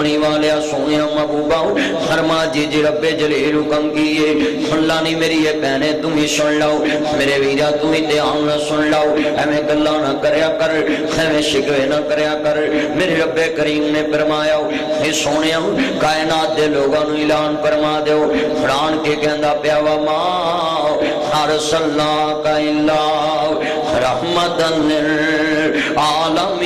کملی والیا سونے محبوبا فرما جی جی رب جلیل حکم کیے اللہ نہیں میری یہ بہنیں تم ہی سن لو میرے ویرا تم ہی دھیان نہ سن لو ایویں گلاں نہ کریا کر ایویں شکوے نہ کریا کر میرے رب کریم نے فرمایا اے سونیا کائنات دے لوگاں نوں اعلان فرما دیو قرآن کے کہندا پیا وا ما ارسلناک الا رحمتا للعالمین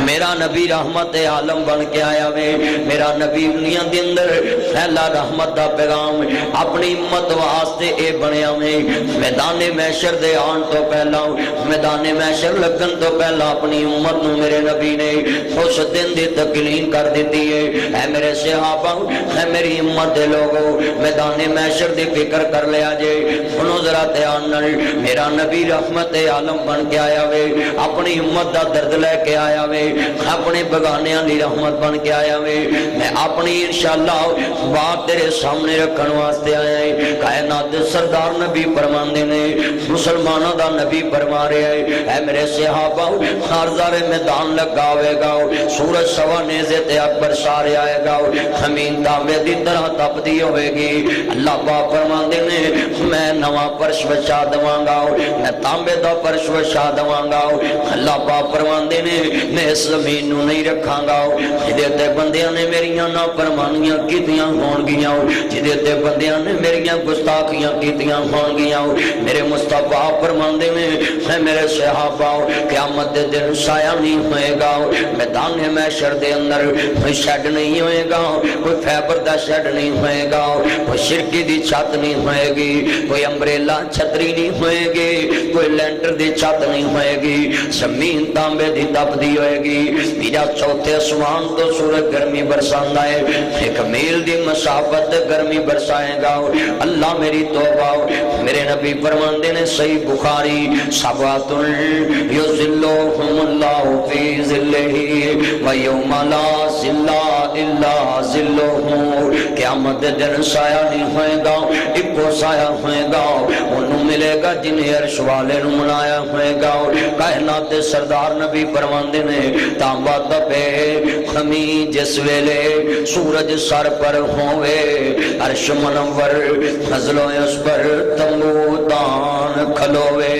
میرا نبی رحمت عالم بن کے آیا وے میرا نبی دنیا دے اندر پھیلا رحمت دا پیغام اپنی امت واسطے اے بنیا وے میدان محشر دے آن تو پہلا میدان محشر لگن تو پہلا اپنی امت نو میرے نبی نے اس دن دی تکلیم کر دیتی ہے اے میرے صحابہ اے میری امت دے لوگو میدان محشر دی فکر کر لیا جے سنو ذرا دھیان نال میرا نبی رحمت عالم بن کے آیا وے اپنی امت دا درد لے کے آیا وے اپنے بگانیاں دی رحمت بن کے آیا وے میں اپنی انشاءاللہ بات تیرے سامنے رکھن واسطے آیا ہے کائنات سردار نبی فرماندے نے مسلمانوں دا نبی فرما رہا ہے اے میرے صحابہ خارزار میدان لگاوے گا سورج سوا نیزے تے اکبر سارے آئے گا زمین تانبے دی طرح تپدی ہوئے گی اللہ پاک فرماندے نے میں نواں فرش بچا دواں گا میں تانبے دا فرش بچا دواں گا اللہ پاک فرماندے نے میں اس زمین نو نہیں رکھاں گا جدے تے بندیاں نے میریاں نافرمانیاں کیتیاں ہون گیاں جدے تے بندیاں نے میریاں گستاخیاں کیتیاں ہون گیاں میرے مصطفیٰ فرماندے نے اے میرے صحابہ قیامت دے دن سایہ نہیں ہوئے گا میدان محشر دے اندر کوئی شیڈ نہیں ہوئے گا کوئی فیبر دا شیڈ نہیں ہوئے گا کوئی شرکی دی چھت نہیں ہوئے گی کوئی امبریلا چھتری نہیں ہوئے گی کوئی لینٹر دی چھت نہیں ہوئے گی زمین تانبے دی تپدی ہوئے گی میرا چوتھے اسمان تو سورج گرمی برساندہ ہے ایک میل دی مسافت گرمی برسائے گا اللہ میری توبہ میرے نبی فرماندے نے صحیح بخاری سبعۃ یظلھم اللہ فی ظلہ ویوم لا ظل الا ظلہ قیامت دن سایہ نہیں ہوئے گا ایکو سایہ ہوئے گا انہوں ملے گا جنہیں عرش والے نوں منایا ہوئے گا کائنات سردار نبی فرماندے نے تانبا تپے خمی جس ویلے سورج سر پر ہوئے عرش منور فضل و اس پر تنبوتان کھلوے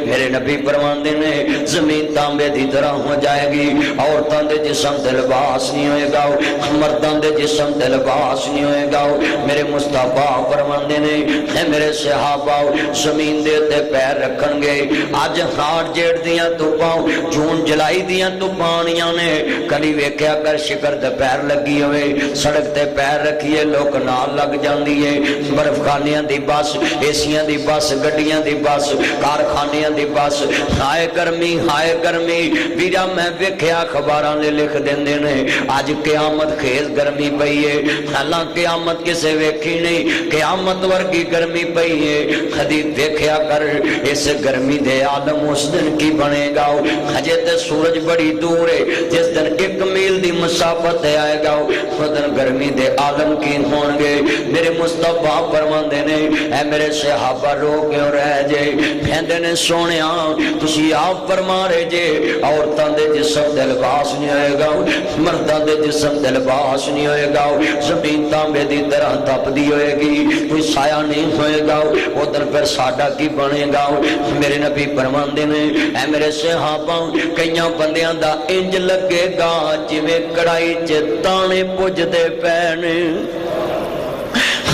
میرے نبی فرماندے نے زمین تانبے دی طرح ہو جائے گی عورتاں دے جسم تے لباس نہیں ہوئے گا مرداں دے جسم تے لباس نہیں ہوئے گا میرے مصطفیٰ فرماندے نے اے میرے صحابہ زمین دے تے پیر رکھن گے اج ہاڑ جیڑ دیاں توپاں جون جلائی دیاں توپانیاں نے کدی ویکھیا کر شکر تے پیر لگی ہوئے سڑک تے پیر رکھیے لوگ نال لگ جاندی ہے برف خانیاں دی بس ایسیاں دی بس گڈیاں دی بس کارخانیاں دی بس ہائے گرمی ویرا میں ویکھیا اخباراں دے لکھ دیندے نے اج قیامت خیز گرمی پئی ہے حالانکہ قیامت کسے ویکھی نہیں قیامت ورگی گرمی پئی ہے کدی ویکھیا کر اس گرمی دے عالم اس دن کی بنے گا ہجے تے سورج بڑی دور ہے جس دن ایک میل دی مسافت آئے گا اس دن گرمی دے عالم کی ہون گے میرے مصطفیٰ فرماندے نے اے میرے صحابہ رو کیوں رہ جے پھیندے نے سونیاں تسی آپ فرما رہے جے عورتاں دے جسم دے لباس نہیں ہوئے گا مرداں دے جسم دے لباس نہیں ہوئے گا زمین تانبے دی طرح تپدی ہوئے گی کوئی سایہ نہیں ہوئے گا ادھر پھر ساڈا کی بنے گا میرے نبی فرماندے نے اے میرے صحابہ کئیاں بندیاں دا انج لگے گا جویں کڑائی چ دانے پجدے پین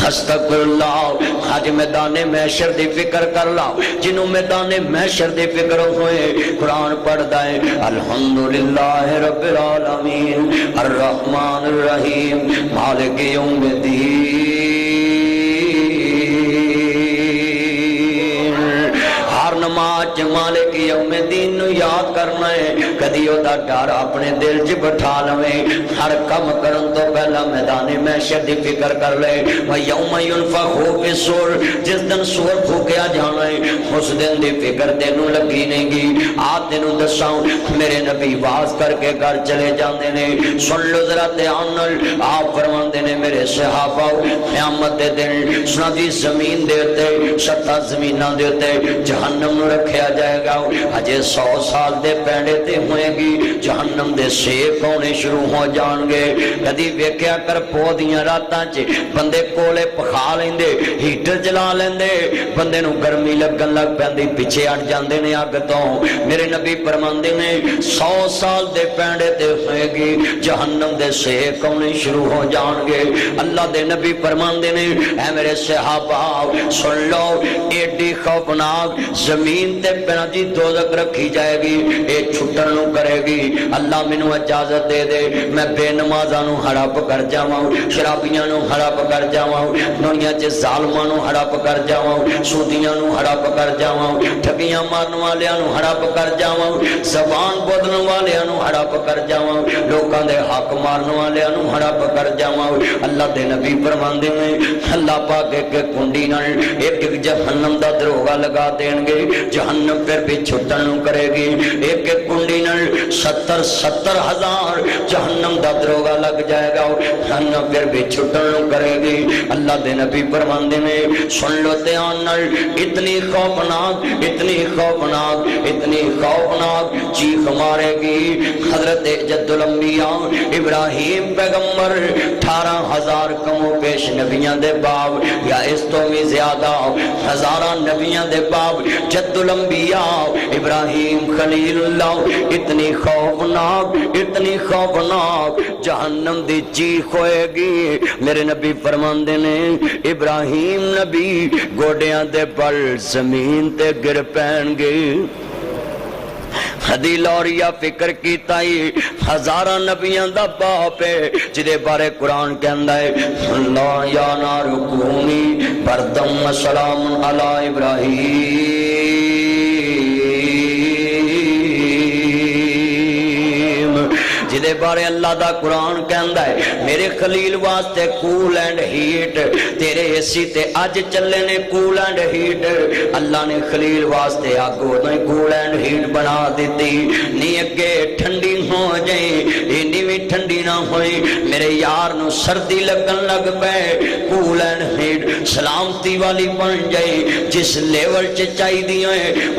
استغفر اللہ آج میدان محشر دی فکر کر لاؤ جنہوں میدان محشر دی فکر ہوئے قرآن پڑھ دائیں الحمدللہ رب العالمین الرحمن الرحیم مالک یوم الدین ہر نماز مالک یوم الدین یاد کرنا ہے کدی او دا ڈر اپنے دل چ بٹھا لویں ہر کم کرن تو پہلا میدان محشر دی فکر کر لے و یوم ينفخ فی الصور جس دن سور پھونکیا جانا ہے اس دن دی فکر تینوں لگی نہیں گی آ تینوں دساں میرے نبی واز کر کے گھر چلے جاندے نے سن لو ذرا دھیان نال آپ فرماندے نے میرے صحابہ قیامت دے دن سنا دی زمین دے تے 7 زمیناں دے تے جہنم جہنم نو رکھیا جائے گا ہجے 100 سال دے پینڈے تے ہوئے گی جہنم دے سیک ہونے شروع ہو جان گے کدی ویکھیا کر پو دیاں راتاں چ بندے کولے پکھا لیندے ہیٹر چلا لیندے بندے نو گرمی لگن لگ پیندی پیچھے ہٹ جاندے نے اگ تو میرے نبی فرماندے نے 100 سال دے پینڈے تے ہوئے گی جہنم دے سیک ہونے شروع ہو جان گے اللہ دے نبی فرماندے نے اے میرے صحابہ سن لو ایڈی خوفناک زمین تے پنا دی دوزخ رکھی جائے گی اے چھٹن نو کرے گی اللہ مینوں اجازت دے دے میں بے نمازاں نو ہڑپ کر جاواں شرابیاں نو ہڑپ کر جاواں دنیا چ ظالماں نو ہڑپ کر جاواں سودیاں نو ہڑپ کر جاواں ٹھگیاں مارن والیاں نو ہڑپ کر جاواں زبان بولن والیاں نو ہڑپ کر جاواں لوکاں دے حق مارن والیاں نو ہڑپ کر جاواں اللہ دے نبی فرماندے نے اللہ پاک ایک کنڈی نال ایک جہنم دا دروگا لگا دین گے جہنم پھر بھی چھٹن نو کرے گی ایک کنڈی نال 70 ہزار جہنم دا دروگا لگ جائے گا جہنم پھر بھی چھٹن نو کرے گی اللہ دے نبی فرماندے نے سن لو دھیان نال اتنی خوفناک اتنی خوفناک اتنی خوفناک چیخ مارے گی حضرت جد الانبیاء ابراہیم پیغمبر 18,000 کم و بیش نبیاں دے باب یا اس تو بھی زیادہ ہزاراں نبیاں دے باب جد الانبیاء ابراہیم خلیل اللہ اتنی خوفناک جہنم دی چیخ ہوئے گی میرے نبی فرماندے نے ابراہیم نبی گوڑیاں دے بل زمین تے گر پین گے حدی لوریا فکر کیتا ہی ہزاراں نبیاں دا باپ ہے جدے بارے قرآن کہندا ہے اللہ یا نار کونی بردم و سلام علی ابراہیم جدے بارے اللہ دا قرآن کہندا ہے میرے خلیل واسطے کول اینڈ ہیٹ تیرے اسی تے اج چلے نے کول اینڈ ہیٹ اللہ نے خلیل واسطے آگو نہیں کول اینڈ ہیٹ بنا دیتی نہیں اگے ٹھنڈی ہو جائیں اینی بھی ٹھنڈی نہ ہوئی میرے یار نو سردی لگن لگ پے کول اینڈ ہیٹ سلامتی والی بن جائیں جس لیول چ چاہی دیاں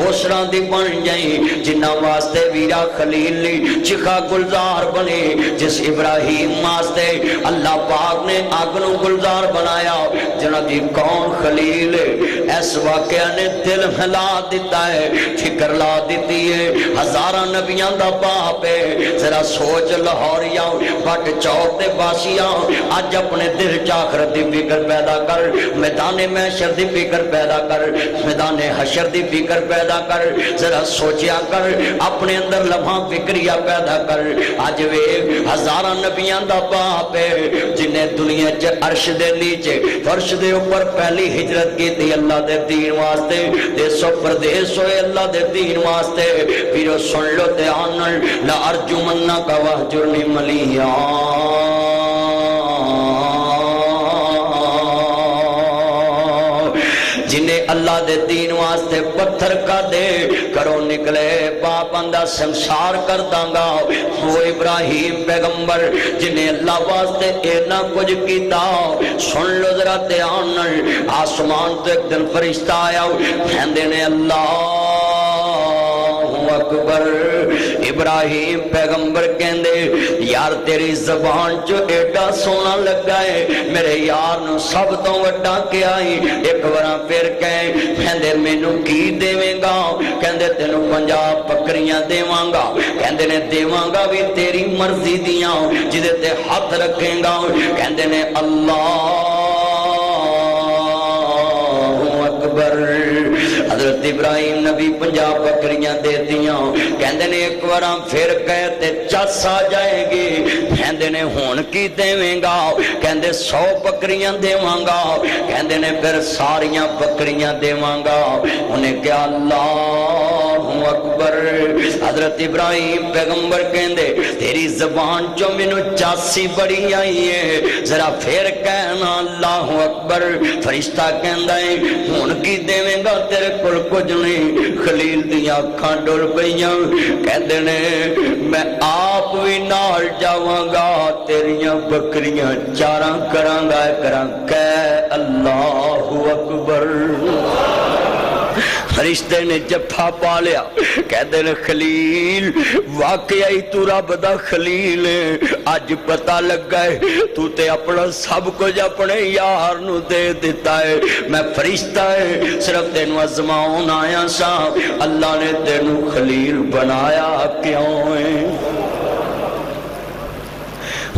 اس طرح دی بن جائیں جنہ واسطے ویرا خلیل لی چکھا گلزار بنے جس ابراہیم واسطے اللہ پاک نے آگ نو گلزار بنایا جنہ دی کون خلیل اس واقعہ نے دل ہلا دیتا ہے فکر لا دیتی ہے ہزاراں نبیاں دا باپ ہے ذرا سوچ لاہوریاں بٹ چوک دے باسیاں اج اپنے دل چ آخرت دی فکر پیدا کر میدان محشر دی فکر پیدا کر میدان حشر دی فکر پیدا کر ذرا سوچیا کر اپنے اندر لمحہ فکریہ پیدا کر اج ویکھ ہزاراں نبیاں دا باپ ہے جنہیں دنیا چ عرش دے نیچے فرش دے اوپر پہلی ہجرت کی تھی اللہ دے دین واسطے دیسو پردیس ہوئے اللہ دے دین واسطے پیرو سن لو دھیان نال لا ارجمنک واہجرنی ملیہ جنہیں اللہ دے دین واسطے پتھر کا دے کرو نکلے باپ اندہ سنسار کر دانگا وہ ابراہیم پیغمبر جنہیں اللہ واسطے اینا کچھ کیتا سن لو ذرا دھیان آسمان تو ایک دن فرشتہ آیا کہندے نے اللہ اکبر ابراہیم پیغمبر کہندے یار تیری زبان جو ایڈا سونا لگا ہے میرے یار نو سب تو وڈا کیا ہی ایک ورہ پھر کہندے مینو کی دیویں گا کہندے تینو 50 بکریاں دیواں گا کہندے نے دیواں گا بھی تیری مرضی دیاں جدے تے ہاتھ رکھیں گا کہندے نے اللہ اکبر حضرت ابراہیم نبی 50 بکریاں دے دیاں کہندے نے ایک وارا پھر کہتے چس آ جائے گی کہندے نے ہون کی دیویں گا کہندے 100 بکریاں دیواں گا کہندے نے پھر ساریاں بکریاں دیواں گا انہیں کیا اللہ اکبر حضرت ابراہیم پیغمبر کہندے تیری زبان جو منو چاسی بڑی آئی ہے ذرا پھر کہنا اللہ اکبر فرشتہ کہندا ہے ہون کی دیویں گا تیرے کل کچھ نہیں خلیل دیاں اکھاں ڈول پئیاں کہندے نے میں آپ بھی نال جاواں گا تیریاں بکریاں چاراں کراں گا کراں کہ اللہ اکبر فرشتے نے جفا پا لیا، کہتے ہیں خلیل واقعی تو رب دا خلیل ہے، اج پتہ لگ گئے تو تے اپنا سب کچھ اپنے یار نو دے دیتا ہے، میں فرشتہ ہے صرف تینوں آزماؤن آیا سا، اللہ نے تینوں خلیل بنایا کیوں ہے؟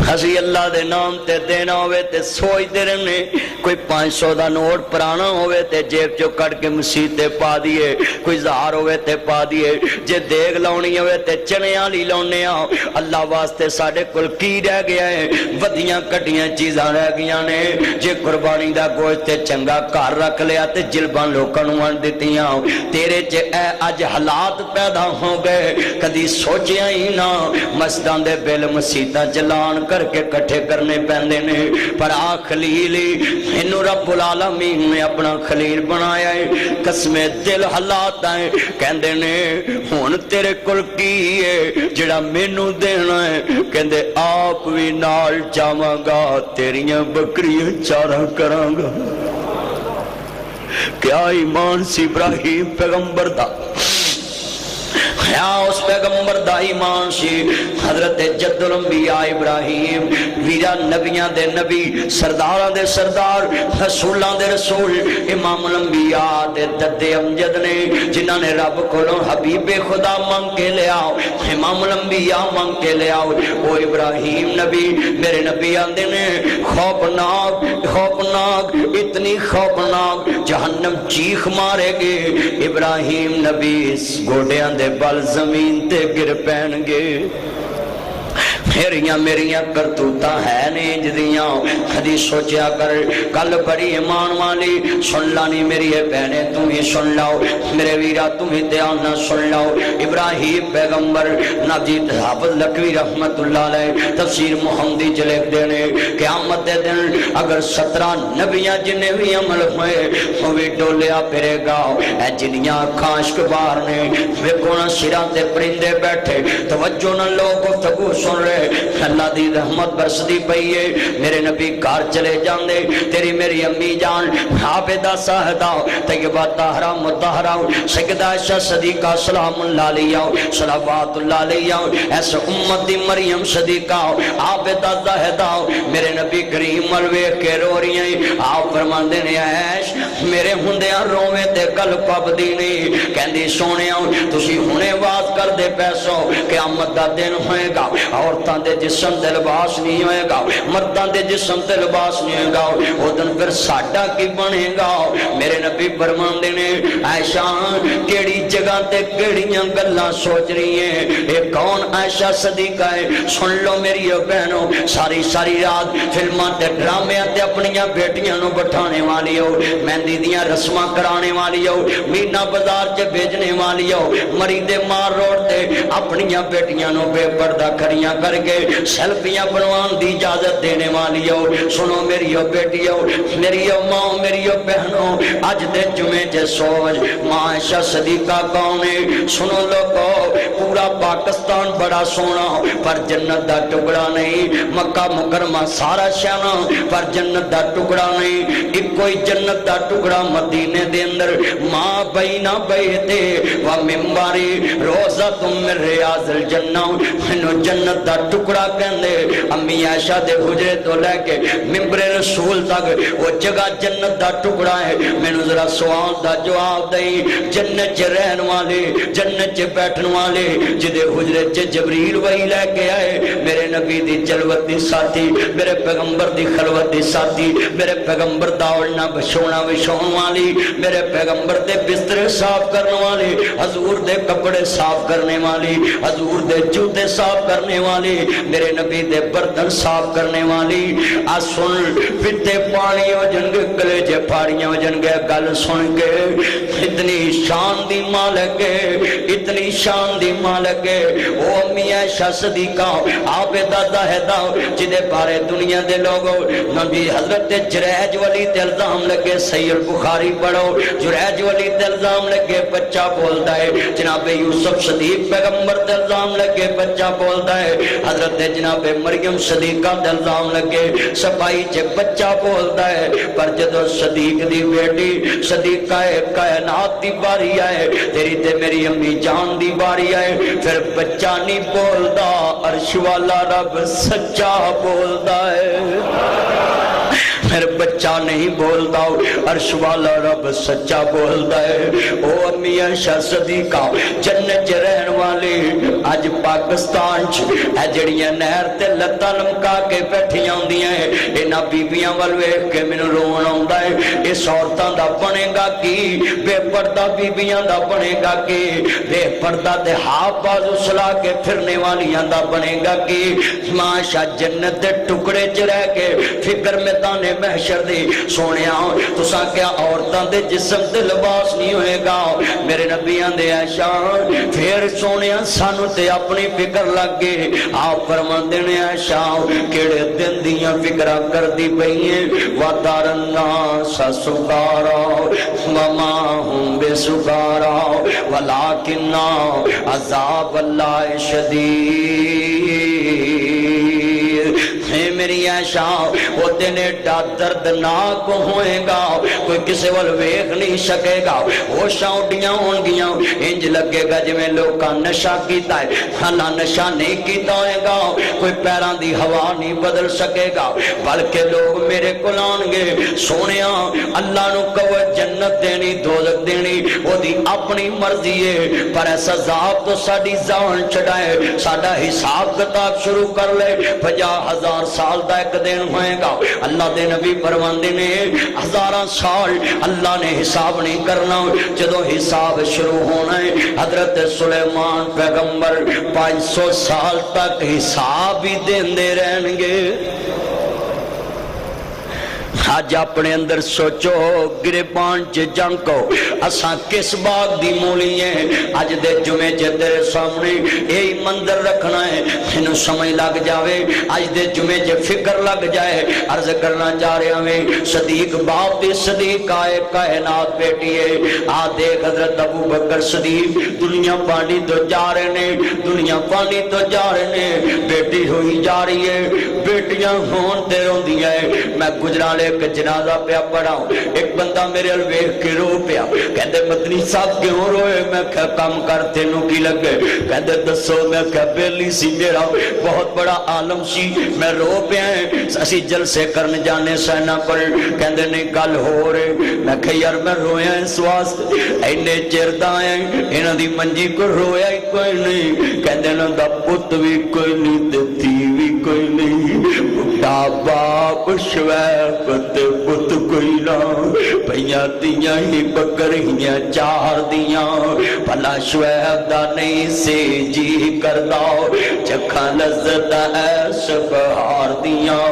ہسی اللہ دے نام تے دینا ہوئے تے سوچ دے رہنے، کوئی 500 دا نوٹ پرانا ہوئے تے جیب چو کٹ کے مسیطے پا دیئے، کوئی زہار ہوئے تے پا دیئے، جے دیگ لاؤنی ہوئے تے چنیاں لی لاؤنے آؤ، اللہ واسطے ساڑھے کل کی رہ گیا ہے، ودیاں کٹیاں چیزاں رہ گیا نے، جے قربانی دا گوشت تے چنگا کار رکھ لیا تے جلبان لوکنوان دیتیاں، تیرے چے اے اج حالات پیدا ہو گئے، کدی سوچیاں ہی نا، مسجدان دے بیل مسیطہ جلان کر کے کٹھے کرنے پہندے نے، پر آ خلیلی انہوں رب العالمین نے اپنا خلیل بنایا ہے، قسم دل حالات آئے کہندے نے ہون تیرے کل کی ہے جڑا مینوں دینا ہے، کہندے آپ بھی نال جاواں گا تیریاں بکریاں چارہ کراں گا۔ کیا ایمان سی ابراہیم پیغمبر دا، کیا اس پیغمبر دا ایمان سی، حضرت جد الانبیاء ابراہیم ویرا نبیاں دے نبی سرداراں دے سردار رسولاں دے رسول امام الانبیاء دے دد امجد نے جنہاں نے رب کولوں حبیب خدا مانگ کے لے آؤ، امام الانبیاء مانگ کے لے آؤ، وہ ابراہیم نبی میرے نبی آندے نے خوفناک خوفناک اتنی خوفناک جہنم چیخ مارے گے، ابراہیم نبی گوڑیاں دے بل زمین تے گر پہن گے، میریاں میریاں کرتوتاں ہے نہیں جدیاں، کدی سوچیا کر کل بڑی ایمان والی سن لانی میری بہنے تم ہی سن لاؤ، میرے ویرا تم ہی دھیان نہ سن لاؤ، ابراہیم پیغمبر نبی حافظ لکوی رحمت اللہ علیہ تفسیر محمدی جلے دینے قیامت دے دن اگر 17 نبیاں جنہیں بھی عمل ہوئے وہ بھی ڈولیا پھرے گا، اے جنیاں کھانشک بار نے ویکونا سران تے پرندے بیٹھے توجہ نہ لوگ گفتگو سن رہے، اللہ دی رحمت برسدی پئی ہے، میرے نبی گھر چلے جاندے، تیری میری امی جان عابدہ ساہدہ طیبہ طاہرہ مطہرہ سیدہ عائشہ صدیقہ سلام اللہ علیہ صلوات اللہ علیہ ایسے امت دی مریم صدیقہ عابدہ زاہدہ میرے نبی کریم ملوے کے رو رہی ہیں، آپ فرماندے نے عائش میرے ہندیاں رووے تے کل پابدی نہیں، کہندی سونیاں تسی ہونے واز کر دے پیسوں قیامت دا دن ہوئے گا، عورتاں دے جسم تے لباس نہیں ہوئے گا، مرداں دے جسم تے لباس نہیں ہوئے گا، وہ دن پھر ساڈا کی بنے گا، میرے نبی فرماندے نے عائشہ کیڑی جگہ تے کیڑیاں گلاں سوچ رہی ہیں، اے کون عائشہ صدیقہ ہے، سن لو میری بہنوں، ساری ساری رات فلماں تے ڈرامے تے اپنیاں بیٹیاں نو بٹھانے والی ہو، مہندی دیاں رسماں کرانے والی ہو، مینا بازار چ بھیجنے والی ہو، مریدے مار روڈ تے اپنیاں بیٹیاں نو بے پردہ کھڑیاں کر کے سیلفیاں بنوان دی اجازت دینے والی ہو، سنو میری بیٹی ہو، میری ماں، میری بہنوں، اج دے جمعے چ سوچ ماں عائشہ صدیقہ کون ہے، سنو لوگو پورا پاکستان بڑا سونا پر جنت دا ٹکڑا نہیں، مکہ مکرمہ سارا شانہ پر جنت دا ٹکڑا نہیں، ایک کوئی جنت دا ٹکڑا مدینے دے اندر ماں بینا بیتے و ممباری روزہ تم من ریاض الجنہ، انہوں جنت دا ٹکڑا کہندے، امی عائشہ دے حجرے تو لے کے ممبر رسول تک وہ جگہ جنت دا ٹکڑا ہے، میں نے ذرا سوال دا جواب دئی، جنت چ رہن والے جنت چ بیٹھن والے جدے حجرے چ جبریل وہی لے کے آئے، میرے نبی دی جلوت دی ساتھی، میرے پیغمبر دی خلوت دی ساتھی، میرے پیغمبر دا اڑنا بچھونا بچھون والی، میرے پیغمبر دے بستر صاف کرنے والی، حضور دے کپڑے صاف کرنے والی، حضور دے جوتے صاف کرنے والی، میرے نبی دے برتن صاف کرنے والی، سن پتے پانی ہو جن گے کلیجے پھاڑیاں ہو جن گے، گل سن کے اتنی شان دی مالک ہے، اتنی شان دی مالک ہے، او امی عائشہ صدیقہ عابدہ زاہدہ جدے بارے دنیا دے لوگوں نبی حضرت جریج ولی تے الزام لگے، صحیح البخاری پڑھو، جریج ولی تے الزام لگے بچہ بولتا ہے، جناب یوسف صدیق پیغمبر تے الزام لگے بچہ بولتا ہے، حضرت جناب مریم صدیقہ تے الزام لگے صفائی چ بچہ بولدا ہے، پر جدو صدیق دی بیٹی صدیقہ کائنات دی باری آئے، تیری تے میری امی جان دی باری آئے، پھر بچہ نہیں بولدا، عرش والا رب سچا بولدا ہے، پھر بچہ نہیں بولدا، عرش والا رب سچا بولدا ہے۔ او امی عائشہ صدیقہ جنت چ رہن والی اج پاکستان چ اے جڑیاں نہر تے لتاں لمکا کے بیٹھیاں ہوندیاں انہاں بیبییاں ول ویکھ کے مینوں رون آوندا ہے، اس عورتاں دا بنے گا کی، بے پردہ بیبییاں دا بنے گا کی، بے پردہ تے ہاتھ بازو سلا کے پھرنے والیاں دا بنے گا کی۔ ماشا جنت دے ٹکڑے چ رہ کے فکر میدان محشر دی سونیا تساں کیا عورتاں دے جسم تے لباس نہیں ہوئے گا، میرے نبیاں دے عائشہ پھر سونیا سانو تے اپنی فکر لگ گئے، آپ فرماندے نے عائشہ کیڑے دن دیاں فکراں کردی پئیے، وَتَرَى النَّاسَ سُکَارَىٰ وَمَا هُم بِسُکَارَىٰ وَلَٰكِنَّ عَذَابَ اللَّهِ شَدِیدٌ۔ میری عائشہ وہ دن ایڈا دردناک ہوئے گا، کوئی کسی وال ویکھ نہیں سکے گا، ہوشاں اڈیاں ہون گیاں، انج لگے گا جی میں لوکاں نشہ کیتا ہے، حالاں نشہ نہیں کیتا ہوئے گا، کوئی پیران دی ہوا نہیں بدل سکے گا، بلکہ لوگ میرے کو لان گے سونیاں اللہ نو کہو جنت دینی دوزخ دینی وہ دی اپنی مرضی ہے، پر ایسا عذاب تو ساڈی زان چڑھائے، ساڈا حساب کتاب شروع کر لے، 50,000 سال دا ایک دن ہوئے گا، اللہ دے نبی فرماندے نے 1000 سال اللہ نے حساب نہیں کرنا، جدو حساب شروع ہونا ہے حضرت سلیمان پیغمبر 500 سال تک حساب ہی دیندے رہن گے۔ آج اپنے اندر سوچو گریبان چ جنگ کو اساں کس باغ دی مولی ہیں، آج دے جمعے چ تیرے سامنے یہی منظر رکھنا ہے، انہوں سمجھ لگ جاوے، آج دے جمعے چ فکر لگ جائے، عرض کرنا چاہ رہے ہمیں صدیق باپ دی صدیق آئے کائنات بیٹی ہے، آ دیکھ حضرت ابو بکر صدیق دنیا پانی تو جا رہے ہیں، دنیا پانی تو جا رہے ہیں، بیٹی ہوئی جا رہی ہے، بیٹیاں ہون تے روندی ہے، میں گجرالے کہ جنازہ پیا پڑھا، ایک بندہ میرے الویخ کے رو پیا، کہتے مدنی صاحب کیوں روئے، میں کہا کام کرتے نو کی لگے، کہتے دسو، میں کہا بیلی سی میرا بہت بڑا عالم سی، میں رو پیا ہیں اسی جلسے کرنے جانے سہنا پر، کہتے نہیں گل ہو رہے، میں کہا یار میں رویا اس واسطے اینے چردہ ہیں انہاں دی منجی کو رویا ہی کوئی نہیں، کہتے نا دا پت بھی کوئی نہیں دیتی بھی کوئی نہیں، بڑا باپ شویب پت کوئی نہ، پہیاں دیاں ہی بکریاں چار دیاں، پلا شویب دا نہیں سے جی کردہ، چکھا لذت ایس بہار دیاں،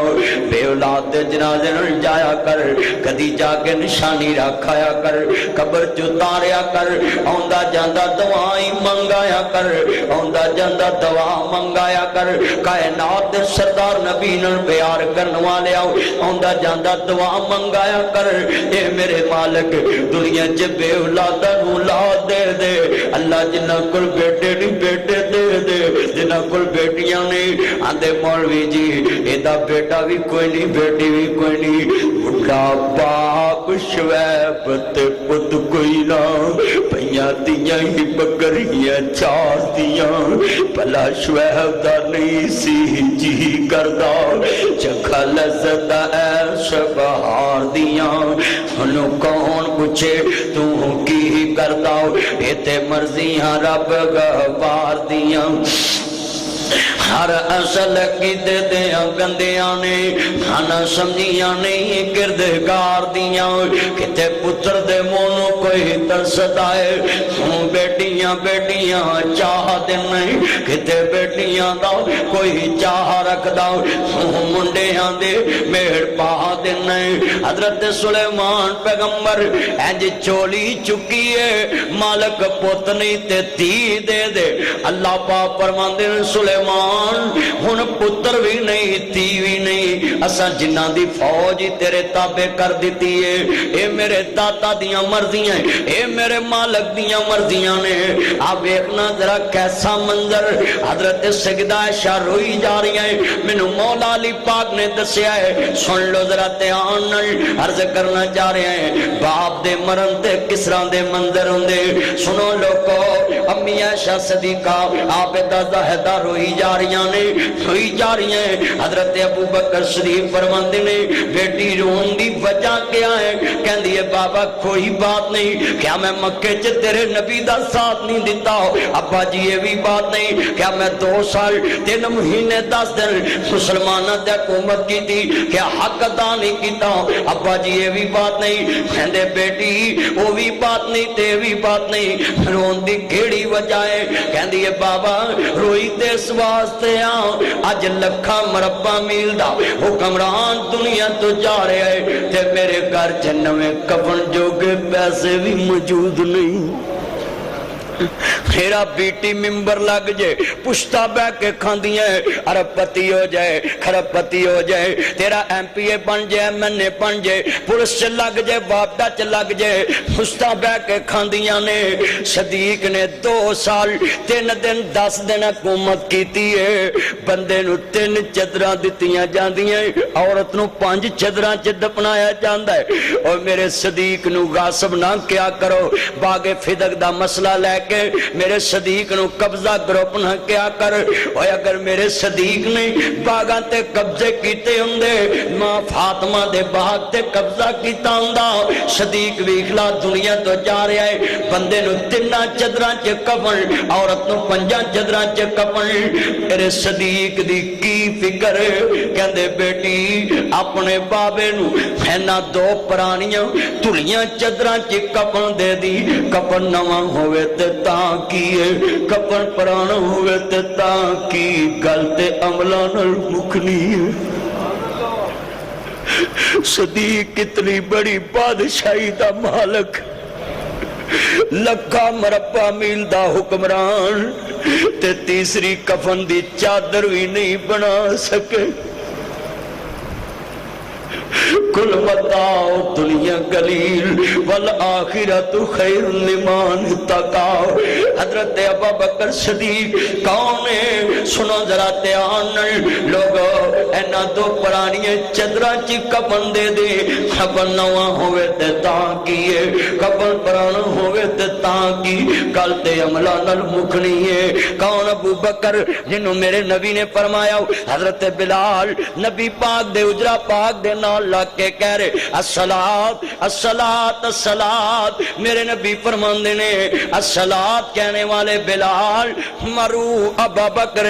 بے اولاد جنازے نہ جایا کر، کدی جا کے نشانی رکھایا کر، قبر جو تاریا کر، آندہ جاندہ دعائیں منگایا کر، آندہ جاندہ دعا منگایا کر، کائنات سردار نبی نل پیار کرنوا لیا، آندہ جاندہ دعا منگایا کر، اے میرے مالک دنیا جب بے اولادہ اولاد دے دے، اللہ جنہ کل بیٹے نہیں بیٹے دے دے، جنہ کل بیٹیاں نہیں، آندے مولوی جی ایدہ بیٹا بھی کوئی نہیں بیٹی بھی کوئی نہیں، بڑھا باپ شویب تے پت کوئی نہ، پہیاں دیاں ہی بکریاں چار دیاں، پلا شویب دا نہیں سی جی کردہ، چکھا لذت ایس بہار دیاں، انہوں کون پوچھے تو کی کردہ، ایتے مرضیاں رب گوار دیاں، ہر اصل کی دے دیاں گندیاں نے کھانا سمجھیاں نہیں گردگار دیاں، کتے پتر دے مونو کوئی ترستا ہے، ہوں بیٹیاں بیٹیاں چاہ دے نہیں، کتے بیٹیاں دا کوئی چاہ رکھ دا، ہوں منڈیاں دے میڑ پاہ دے نہیں۔ حضرت سلیمان پیغمبر اینج چولی چکی ہے، مالک پوت نہیں تے تی دے دے، اللہ پاک فرماندے سلیمان ہن پتر بھی نہیں تی بھی نہیں، اساں جنہ دی فوج تیرے تابع کر دیتی ہے، اے میرے داتا دیاں مرضیاں، اے میرے مالک دیاں مرضیاں نے، نے آپ دیکھنا ذرا کیسا منظر حضرت سیدہ عائشہ روئی جا رہی ہیں مینوں مولا علی پاک نے دسیا ہے سن لو ذرا دھیان نال عرض کرنا چاہ رہے ہیں باپ دے مرن تے کس طرح دے منظر ہوندے سنو لوگو امی عائشہ صدیقہ آپ زاہدہ روئی جا رہی ہیں حضرت ابو بکر صدیق فرماندے نے بیٹی رون دی وجہ کیا ہے کہندی ہے بابا کوئی بات نہیں کیا میں مکے چ تیرے نبی دا ساتھ نہیں دیتا ابا جی یہ بھی بات نہیں کیا میں 2 سال 3 مہینے 10 دن مسلمانہ تے حکومت کی تھی کیا حق ادا نہیں کیتا ابا جی یہ بھی بات نہیں کہندے بیٹی وہ بھی بات نہیں تے بھی بات نہیں رون دی کیڑی وجہ ہے کہندی ہے بابا روئی تے اس واسطے اج لکھاں مربع میل دا حکمران دنیا تو جا رہے ہیں تے میرے گھر چ نویں کفن جوگے پیسے بھی موجود نہیں میرا بیٹی ممبر لگ جائے پشتا بہ کے کھاندی ہے ارب پتی ہو جائے خرب پتی ہو جائے تیرا ایم پی اے بن جائے ایم این اے بن جائے پولیس چ لگ جائے وابڈا چ لگ جائے پشتا بہ کے کھاندیاں نے صدیق نے 2 سال 3 دن 10 دن حکومت کیتی ہے بندے نو 3 چادراں دتیاں جاندیاں عورت نو 5 چادراں چ دفنایا جاندا ہے اور میرے صدیق نو غاصب نہ کیا کرو باغ فدق دا مسئلہ لے کے میرے صدیق نو قبضہ گروپ نہ کیا کر اور اگر میرے صدیق نے باغاں تے قبضے کیتے ہوندے ماں فاطمہ دے باغ تے قبضہ کیتا ہوندا صدیق ویکھلا دنیا تو جا رہا ہے بندے نو 3 چادراں چ کفن عورت نو 5 چادراں چ کفن میرے صدیق دی کی فکر کہندے بیٹی اپنے بابے نو اینا 2 پرانیاں دھلیاں چادراں چ کفن دے دی کفن نواں ہوئے تے تاں کیے کفن پرانا ہوئے تے تاں کی گل تے عملاں نال مکنی ہے صدیق کتنی بڑی بادشاہی دا مالک لکھا مربع میل دا حکمران تے تیسری کفن دی چادر بھی نہیں بنا سکے کل متاع دنیا قلیل والآخرت خیر لمن اتقى حضرت ابو بکر صدیق کون ہے سنو ذرا دھیان لوگو اینا 2 پرانیاں چادراں چ کفن دے دے کفن نواں ہوئے تے تاں کیے کفن پرانا ہوئے تے تاں کی گل تے عملاں نال مکنی ہے کون ابو بکر جنوں میرے نبی نے فرمایا حضرت بلال نبی پاک دے اجرا پاک دے نال لگ کے کہہ رہے الصلاۃ الصلاۃ الصلاۃ میرے نبی فرماندے نے الصلاۃ کہنے والے بلال مرو ابا بکر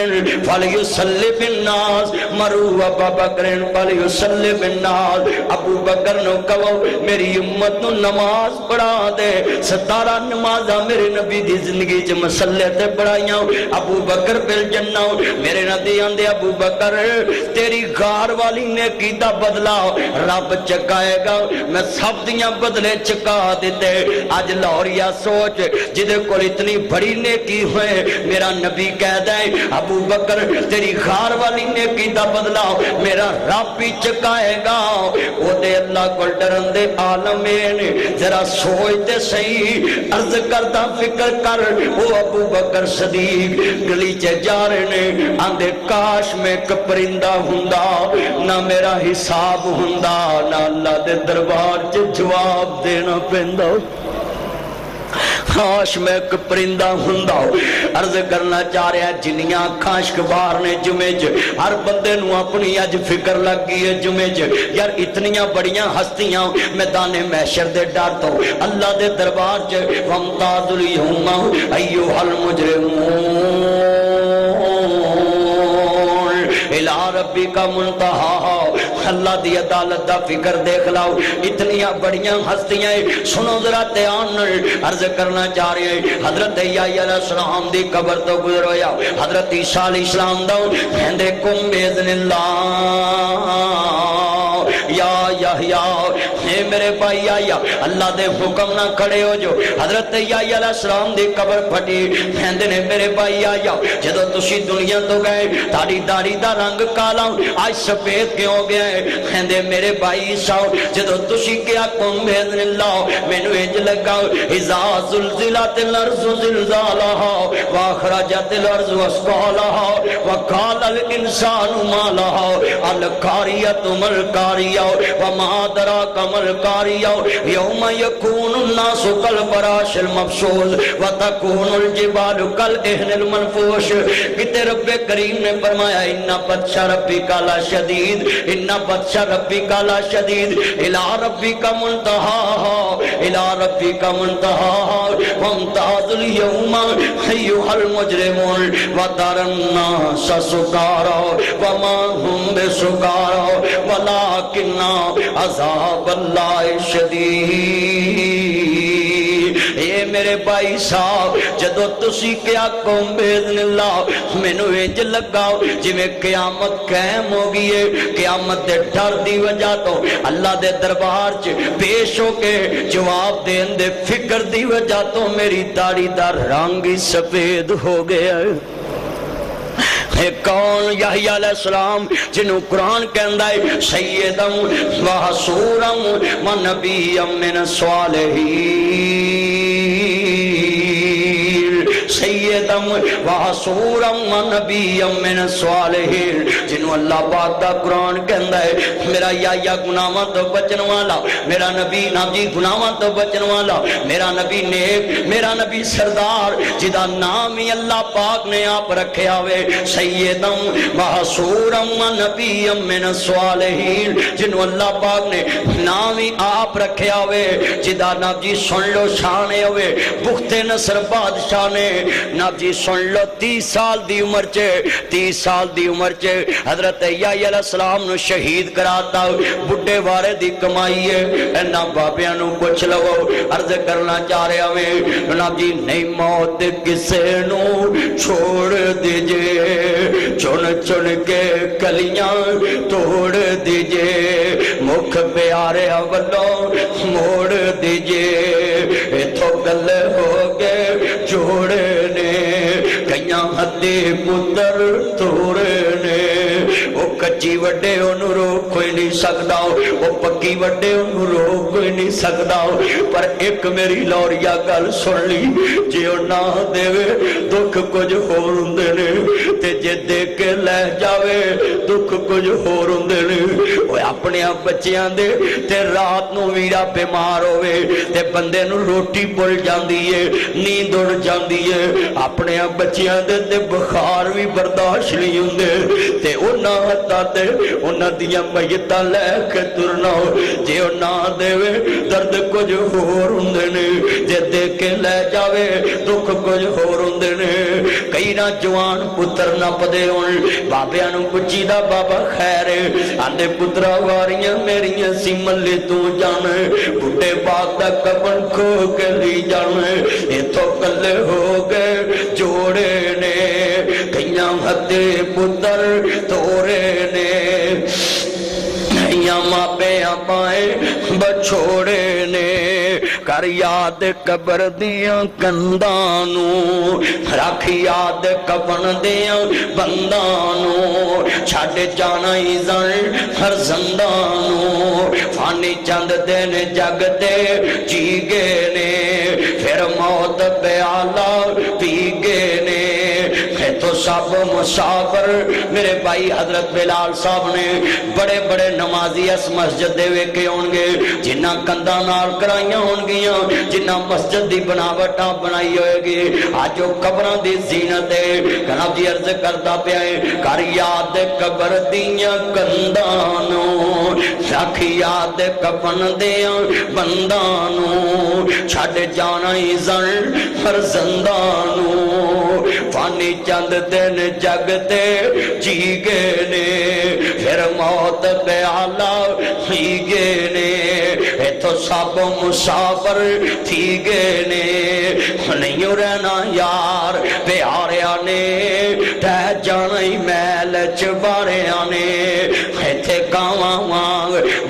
فلیصلی بالناس مرو ابا بکر فلیصلی بالناس ابو بکر نو کہو میری امت نو نماز پڑھا دے 17 نمازاں میرے نبی دی زندگی چ مسلے تے پڑھائیاں ابو بکر بالجنہ میرے نبی آندے ابو بکر تیری غار والی نیکی دا بدلہ رب چکائے گا میں سب دیاں بدلے چکا دیتے آج لاہوریا سوچ جدے کو اتنی بڑی نیکی ہوئے میرا نبی کہہ دے ابو بکر تیری غار والی نیکی دا بدلا میرا رب بھی چکائے گا وہ دے اللہ کو ڈرن دے عالمین ذرا سوچتے صحیح عرض کردہ فکر کر وہ ابو بکر صدیق گلی چے جا رہے نے آندے کاش میں کپرندہ ہوندا نہ میرا حساب ہوندا نہ اللہ دے دربار چ جواب دینا پیندا کاش میں ایک پرندہ ہوندا عرض کرنا چاہ رہا ہے جنیاں کاشک بار نے جمعے ہر بندے نو اپنی اج فکر لگ گئی ہے جمعے یار اتنیاں بڑیاں ہستیاں میدان محشر دے ڈر تو اللہ دے دربار چ وامتاز الیوم ایھا المجرمون الى ربک منتہا اللہ دی عدالت دا فکر دیکھ لاؤ اتنیاں بڑیاں ہستیاں سنو ذرا دھیان عرض کرنا چاہ رہے ہیں حضرت عیسیٰ علیہ السلام دی قبر تو گزر ہویا حضرت عیسیٰ علیہ السلام دا کہندے کم باذن اللہ یا یحییٰ اے میرے بھائی یا اللہ دے حکم نہ کھڑے ہو جو حضرت یحییٰ علیہ السلام دی قبر پھٹی کہندے نے میرے بھائی یا جدوں تسی دنیا تو گئے تاری داڑھی دا رنگ کالا آج سفید کیوں ہو گیا ہے کہندے میرے بھائی عیسیٰ جدوں تسی کیا قوم باذن اللہ مینوں انج لگا اذا زلزلت الارض زلزالها واخرجت الارض اثقالها وقال الانسان ما لها القارية ما القارية وما أدراك ما القارية يوم يكون الناس كالفراش المبثوث وتكون الجبال كالعهن المنفوش کہ رب کریم نے فرمایا ان بطش ربک لشدید ان بطش ربک لشدید الى ربک منتہاها الى ربک منتہاها وامتاز اليوم ایھا المجرمون وترى الناس سکارى وما هم بسکارى ولكن عذاب اللہ شدید اے میرے بھائی صاحب جدو تسی کیا قوم باذن اللہ مینوں انج لگا جویں قیامت قائم ہو گئی ہے قیامت دے ڈر دی وجہ تو اللہ دے دربار چ پیش ہو کے جواب دین دے فکر دی وجہ تو میری داڑھی دا رنگ ہی سفید ہو گیا ہے کون یحییٰ علیہ السلام جنہوں قرآن کہندا ہے سیدم و حصورم و نبیم من الصالحین سیدم و حصورم و نبیم من الصالحین جنہوں اللہ پاک کا قرآن کہندا ہے میرا یحییٰ گناہاں تو بچن والا میرا نبی نبی گناہاں تو بچن والا میرا نبی نیک میرا نبی سردار جدا نام ہی اللہ پاک نے آپ رکھیا ہوئے سیدم و حصورم و نبیم من الصالحین جنہوں اللہ پاک نے نام ہی آپ رکھیا ہوئے جدا نب جی سن لو شانے ہوئے بخت نصر بادشاہ نے نب جی سن لو 30 سال دی عمر چے 30 سال دی عمر چے حضرت یحییٰ علیہ السلام نو شہید کراتا بڑھے وارے دی کمائی ہے اینا بابیاں نو پوچھ لو عرض کرنا چاہ رہے ہمیں نب جی نہیں موت کسے نو چھوڑ دیجئے چن چن کے کلیاں توڑ دیجئے مکھ پیارے اولوں موڑ دیجئے ایتھو گل ہو گئے جوڑنے کئیاں ہدے پتر توڑنے وہ کچی وڈے انہوں روک کوئی نہیں سکتا وہ پکی وڈے انہوں روک کوئی نہیں سکتا پر ایک میری لوریا گل سن لی جیو نہ دے دکھ کچھ ہو رندے نے تے جے دے کے لے جاوے دکھ کچھ ہو رندے نے وہ اپنے بچیاں دے تے رات نو ویرا بیمار ہوئے تے بندے نو روٹی پل جاندی ہے نیند اڑ جاندی ہے اپنے بچیاں دے تے بخار بھی برداشت نہیں ہوندے تے انہاں ہتا تے انہاں دیاں میتاں لے کے ترنا جے انہاں دے درد کچھ ہور ہوندے نے جے دے کے لے جاوے دکھ کچھ ہور ہوندے نے کئی نہ جوان پتر نہ پدے ہون بابیاں نو پچھی دا بابا خیر آندے پترا واریاں میریاں سی ملے تو جانے بڈھے باغ دا کفن کھو کے لی جانے ایتھوں کلے ہو گئے جوڑے نے کئیاں ہدے پتر توڑے نے کئیاں ماپے آپائیں بچھوڑے نے کر یاد قبر دیاں کندانوں رکھ یاد کفن دیاں بندانوں چھڑ جانا ہی زن ہر زندانوں فانی چند دن جگ دے جیگے نے پھر موت بیالا پیگے نے تو سب مسافر میرے بھائی حضرت بلال صاحب نے بڑے بڑے نمازی اس مسجد دے وے کے ہونگے جنہ کندہ نال کرائیاں ہونگیاں جنہ مسجد دی بناوٹاں بنائی ہوئے گی آج جو قبران دی زینت ہے جناب جی عرض کرتا پہ آئے کر یاد قبر دیاں کندانوں رکھ یاد کفن دیاں بندانوں چھڑ جانا ہی زن ہر زندانوں فانی چند دن جگتے جیگے نے پھر موت بیالا ہیگے نے تو سب مسافر تھیگے نے نہیں رہنا یار پیاریاں نے ٹہ جانا ہی میل چباریاں نے ایتھے کاواں وانگ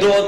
2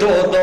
2-2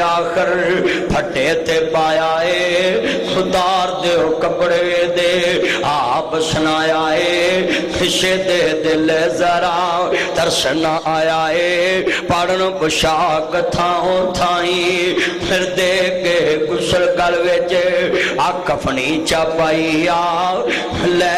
آخر پھٹے تے پایا ہے اتار دے کپڑے دے آپ سنایا ہے خشے دے دل ذرا ترسنا آیا ہے پڑھن پشاک تھاؤں تھائیں پھر دے کے گسل گل وچ آ کفنی چاپائی آ لے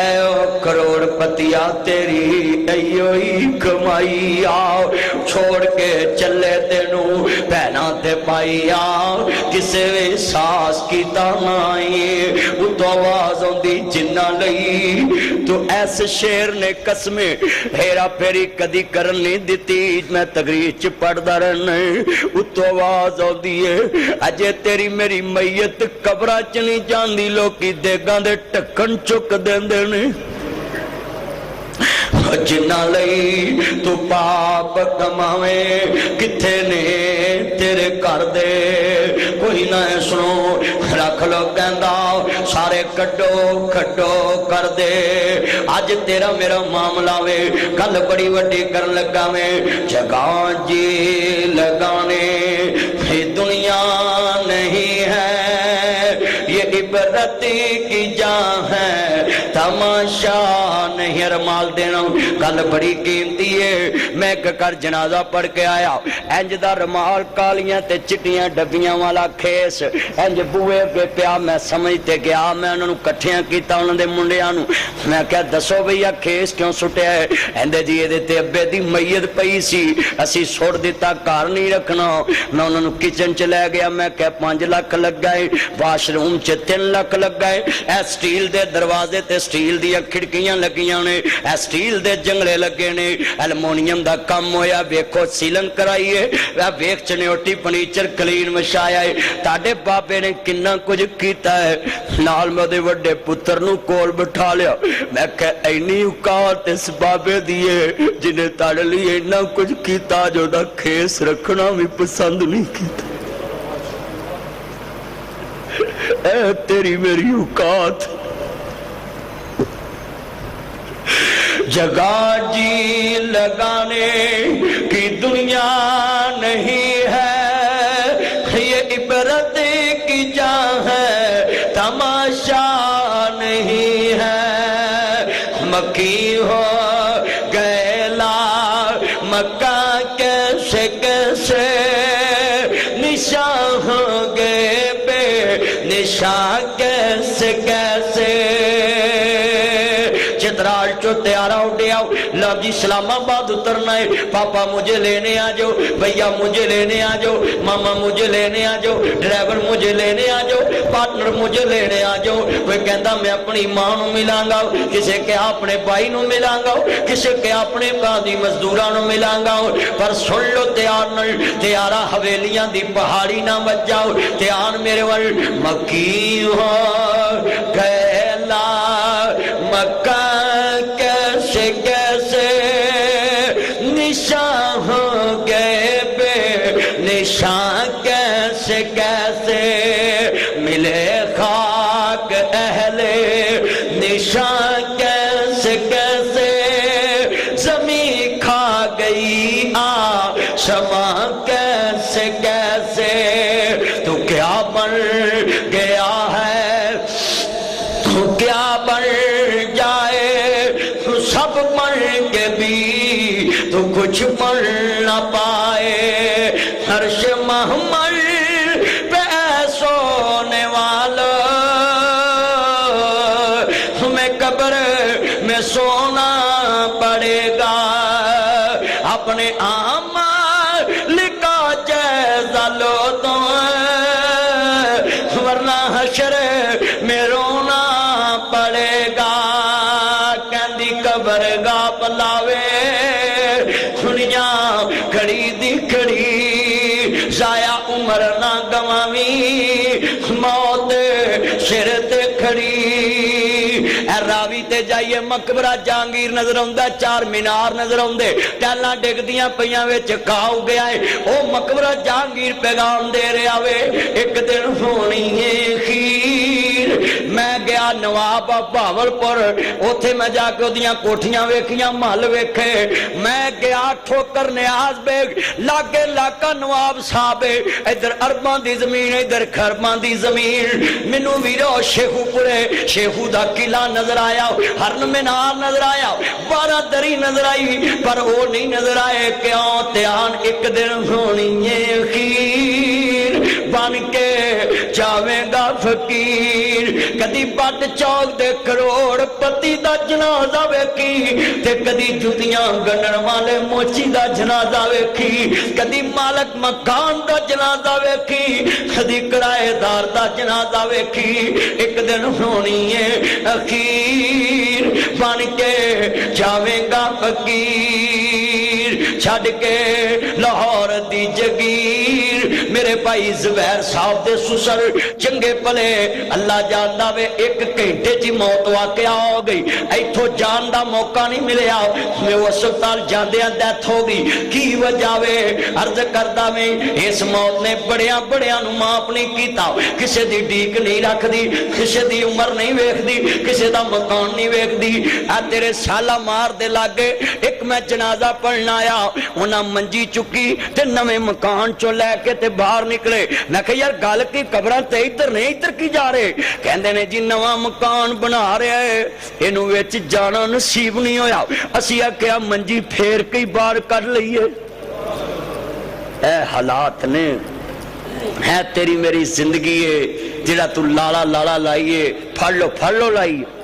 کروڑ پتیا تیری ایو ہی کمائی آ چھوڑ کے چلے تینوں پہنا تے پائی آ کسے وے ساس کی تانائی اتو آواز ہوندی جنہ لئی تو ایسے شیر نے قسمیں ہیرا پھیری کدی کرن نہیں دیتی میں تقریر چ پڑھدا رہنا اتو آواز ہوندی ہے اجے تیری میری میت قبراں چ نہیں جاندی لوکی دیگاں دے ٹکن چک دیندے نے جنہ لئی تو پاپ کماویں کتھے نے تیرے کر دے کوئی نہ سنو رکھ لو کہندا سارے کڈو کھڈو کر دے اج تیرا میرا معاملہ وے گل بڑی وڈی کرن لگا میں جگہ جی لگانے یہ دنیا نہیں ہے یہ عبرت کی جان ہے تماشا نہیں رمال دینا گل بڑی قیمتی ہے میں کر جنازہ پڑھ کے آیا انج دا رمال کالیاں تے چٹیاں ڈبیاں والا کھیس انج بوئے کے پیا میں سمجھتے گیا میں انہوں کٹھیاں کیتا انہوں دے منڈیاں نو میں کہا دسو بھئیا کھیس کیوں سٹیا ہے اندے جی دیتے ابے دی میت پئی سی اسی سوڑ دیتا کار نہیں رکھنا میں انہوں کچن چلے گیا میں کہا 5 لاکھ لگ گئے واش روم چ 3 لاکھ لگ گئے اے سٹیل دے دروازے تے سٹیل دی کھڑکیاں لگیاں نے اے سٹیل دے جنگلے لگے نے ایلومینیم دا کم ہویا ویکھو سیلنگ کرائیے ویکھ چنیوٹی فرنیچر کلین مشایا ہے تاڈے بابے نے کنا کچھ کیتا ہے نال میں دے وڈے پتر نو کول بٹھا لیا میں کہ اینی اوقات اس بابے دیے جنہیں تاڈے لیے اتنا کچھ کیتا جو دا کھیس رکھنا بھی پسند نہیں کیتا اے تیری میری اوقات جگہ جی لگانے کی دنیا نہیں ہے یہ عبرت کی جان ہے تماشا نہیں ہے مکی ہو گئے لا مکہ کیسے کیسے نشان ہو گئے بے نشان کیسے کیسے چترال چو تیارہ اٹھے آؤ لو جی اسلام آباد اترنا ہے پاپا مجھے لینے آ جاؤ بھیا مجھے لینے آ جاؤ ماما مجھے لینے آ جاؤ ڈرائیور مجھے لینے آ جاؤ پارٹنر مجھے لینے آ جاؤ کوئی کہتا میں اپنی ماں نو ملاں گا کسے کہ اپنے بھائی نو ملاں گا کسے کہ اپنے قاضی مزدوراں نو ملاں گا پر سن لو تیارہ حویلیاں دی پہاڑی نہ بچ جاؤ تیان میرے ول مکی ہو گئلا مکہ کیسے کیسے نشان ہو گئے بے نشان کیسے کیسے ملے خاک اہل نشان کیسے کیسے زمین کھا گئی آسماں کیسے کیسے تو کیا بن گیا ہے تو کیا بن سب مر کے بھی تو کچھ مر نہ پائے عرش محمل پہ سونے والا تمہیں قبر میں سونا پڑے گا اپنے اعمال کا جائزہ لو تو ورنہ حشر میں رونا پڑے گا قبر گا پلاوے دنیا کھڑی دی کھڑی ضائع عمر نہ گوامی موت سر تے کھڑی اے راوی تے جائیے مقبرہ جہانگیر نظر آندا 4 مینار نظر آندے ٹیلاں ڈگدیاں پیاں وچ کھاؤ گیا ہے او مقبرہ جہانگیر پیغام دے رہا وے ایک دن ہونی ہے خیر میں گیا نواب بہاولپور اوتھے میں جا کے اودیاں کوٹھیاں ویکھیاں محل ویکھے میں گیا ٹھوکر نیاز بیگ لاگے لاکا نواب صاحب ادھر ارباں دی زمین ادھر خرباں دی زمین مینوں ویرو شیخو پورے شیخو دا قلعہ نظر آیا ہرن مینار نظر آیا 12 دری نظر آئی پر وہ نہیں نظر آئے کیوں تیان ایک دن ہونی ہے خیر بن کے جاویں گا فقیر کدی بٹ چوک دے کروڑ پتی دا جنازہ ویکھی تے کدی جتیاں گنن والے موچی دا جنازہ ویکھی کدی مالک مکان دا جنازہ ویکھی کدی کرائے دار دا جنازہ ویکھی ایک دن ہونی ہے اخیر بن کے جاویں گا فقیر چھڑ کے لاہور دی جگیر میرے بھائی زبیر صاحب دے سسر چنگے پلے اللہ جاندا وے ایک گھنٹے چی موت واقع ہو گئی ایتھوں جان دا موقع نہیں ملیا میں وہ اسپتال جاندیاں ڈیتھ ہو گئی کی وجہ وے عرض کردا میں اس موت نے بڑیاں بڑیاں نو معاف نہیں کیتا کسے دی ڈیک نہیں رکھ دی کسے دی عمر نہیں ویکھ دی کسے دا مکان نہیں ویکھ دی اے تیرے سالہ مار دے لاگے ایک میں جنازہ پڑھنا آیا انہاں منجی چکی تے نویں مکان چو لے کے تے باہر نکلے میں کہ یار گل کی قبراں تے ادھر نہیں ادھر کی جا رہے کہندے نے جی نواں مکان بنا رہے ہے اینوں وچ جانا نصیب نہیں ہویا اسی آکھیا منجی پھیر کے باہر کر لئیے اے حالات نے ہے تیری میری زندگی ہے جڑا تو لالا لالا لائیے پھڑ لو لائیے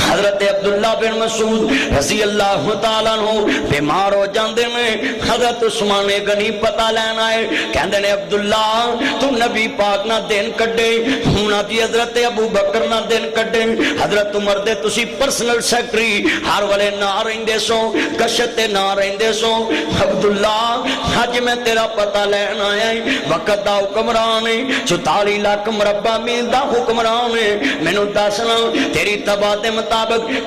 حضرت عبداللہ بن مسعود رضی اللہ تعالیٰ عنہ بیمار ہو جاندے میں حضرت عثمان غنی پتہ لینا ہے کہندے نے عبداللہ تو نبی پاک نہ دن کڈے ہونا دی حضرت ابو بکر نہ دن کڈے حضرت عمر دے تسی پرسنل سیکٹری ہر والے نہ رہندے سو کشت نہ رہندے سو عبداللہ حج میں تیرا پتہ لینا ہے وقت دا حکمران ہے 44 لاکھ مربع میل دا حکمران ہے مینوں دسنا تیری تباہ دے مطابق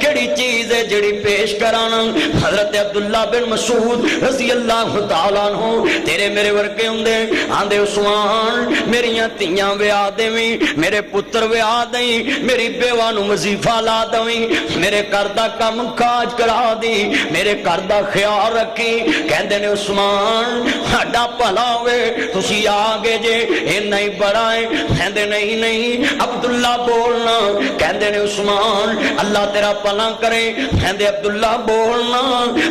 کیڑی چیز ہے جڑی پیش کرانا حضرت عبداللہ بن مسعود رضی اللہ تعالیٰ عنہ تیرے میرے ورگے ہوندے آندے عثمان میریاں تیاں ویاہ دیویں میرے پتر ویاہ دیں میری بیوہ نو وظیفہ لا دویں میرے کردہ کم کاج کرا دی میرے کردہ خیال رکھی کہندے نے عثمان ہڈا پھلا ہوئے تسی آگے جے اے نہیں بڑا ہے کہندے نہیں عبداللہ بولنا کہندے نے عثمان اللہ تیرا پلا کرے کہندے عبداللہ بولنا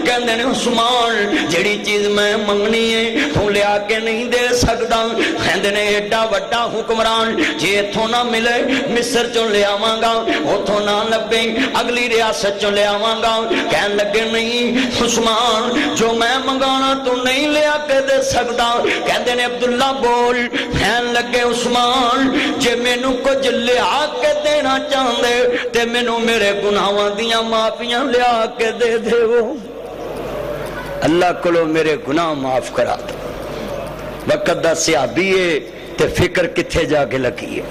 کہندے نے عثمان جڑی چیز میں منگنی ہے تو لیا کے نہیں دے سکتا کہندے نے ایڈا وڈا حکمران جی اتھوں نہ ملے مصر چوں لے آواں گا اتھوں نہ لبے اگلی ریاست چوں لے آواں گا کہن لگے نہیں عثمان جو میں منگانا تو نہیں لیا کے دے سکتا کہندے نے عبداللہ بول کہن لگے عثمان جے مینوں کچھ لیا کے دینا چاہندے تے مینوں میرے گناہاں دیاں معافیاں لیا کے دے دے وہ اللہ کلو میرے گناہ معاف کرا دو وقت دا صحابی ہے تے فکر کتھے جا کے لگی ہے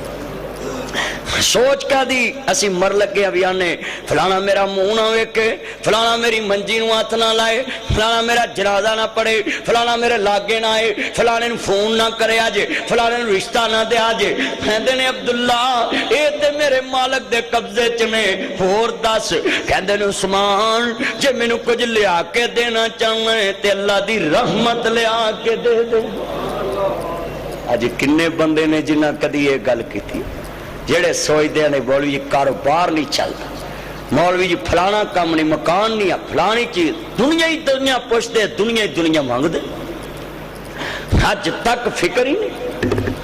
سوچ کا دی اسی مر لگے ابیانے فلانا میرا منہ نہ ویکے فلانا میری منجی نو ہاتھ نہ لائے فلانا میرا جنازہ نہ پڑے فلانا میرے لاگے نہ آئے فلانے نو فون نہ کرے آجے فلانے نو رشتہ نہ دے آجے کہندے نے عبداللہ اے تے میرے مالک دے قبضے چنے اور دس کہندے نے عثمان جے میں نو کچھ لیا کے دینا چاہنے تے اللہ دی رحمت لیا کے دے دے آج کنے بندے نے جنہ کدی یہ گل کی تھی جڑے سوچدے نے مولوی کاروبار نہیں چلتا مولوی جی فلانا کام نہیں مکان نہیں فلانی چیز دنیا ہی دنیا پوچھتے دنیا ہی دنیا مانگ دے آج تک فکر ہی نہیں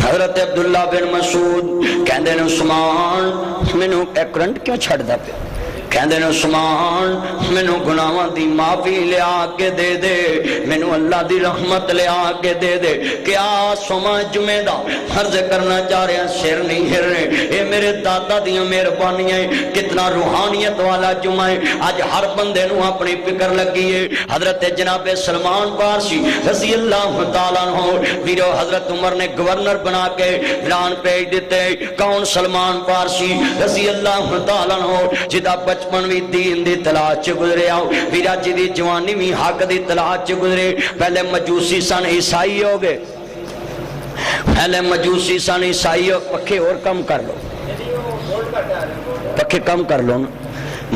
حضرت عبداللہ بن مسعود کہندے نے عثمان میں نے ایک کرنٹ کیوں چھڑ دا پہ کہندے نے عثمان میں نے گناہاں دی معافی لیا کے دے دے میں نے اللہ دی رحمت لیا کے دے دے کیا سوما جمعہ دا فرض کرنا چاہ رہے ہیں سر نہیں ہر رہے اے میرے دادا دیاں مہربانیاں کتنا روحانیت والا جمعہ ہے آج ہر بندے نو اپنی فکر لگی ہے حضرت جناب سلمان فارسی رضی اللہ تعالیٰ عنہ ویرو حضرت عمر نے گورنر بنا کے اعلان بھیج دیتے کون سلمان فارسی رضی اللہ تعالیٰ عنہ جدا بچپن بھی دین دی تلاش گزرے آؤ ویرا جی دی جوانی بھی حق دی تلاش گزرے پہلے مجوسی سن عیسائی ہو گئے پہلے مجوسی سن عیسائی پکھے اور کم کر لو پکھے کم کر لو نا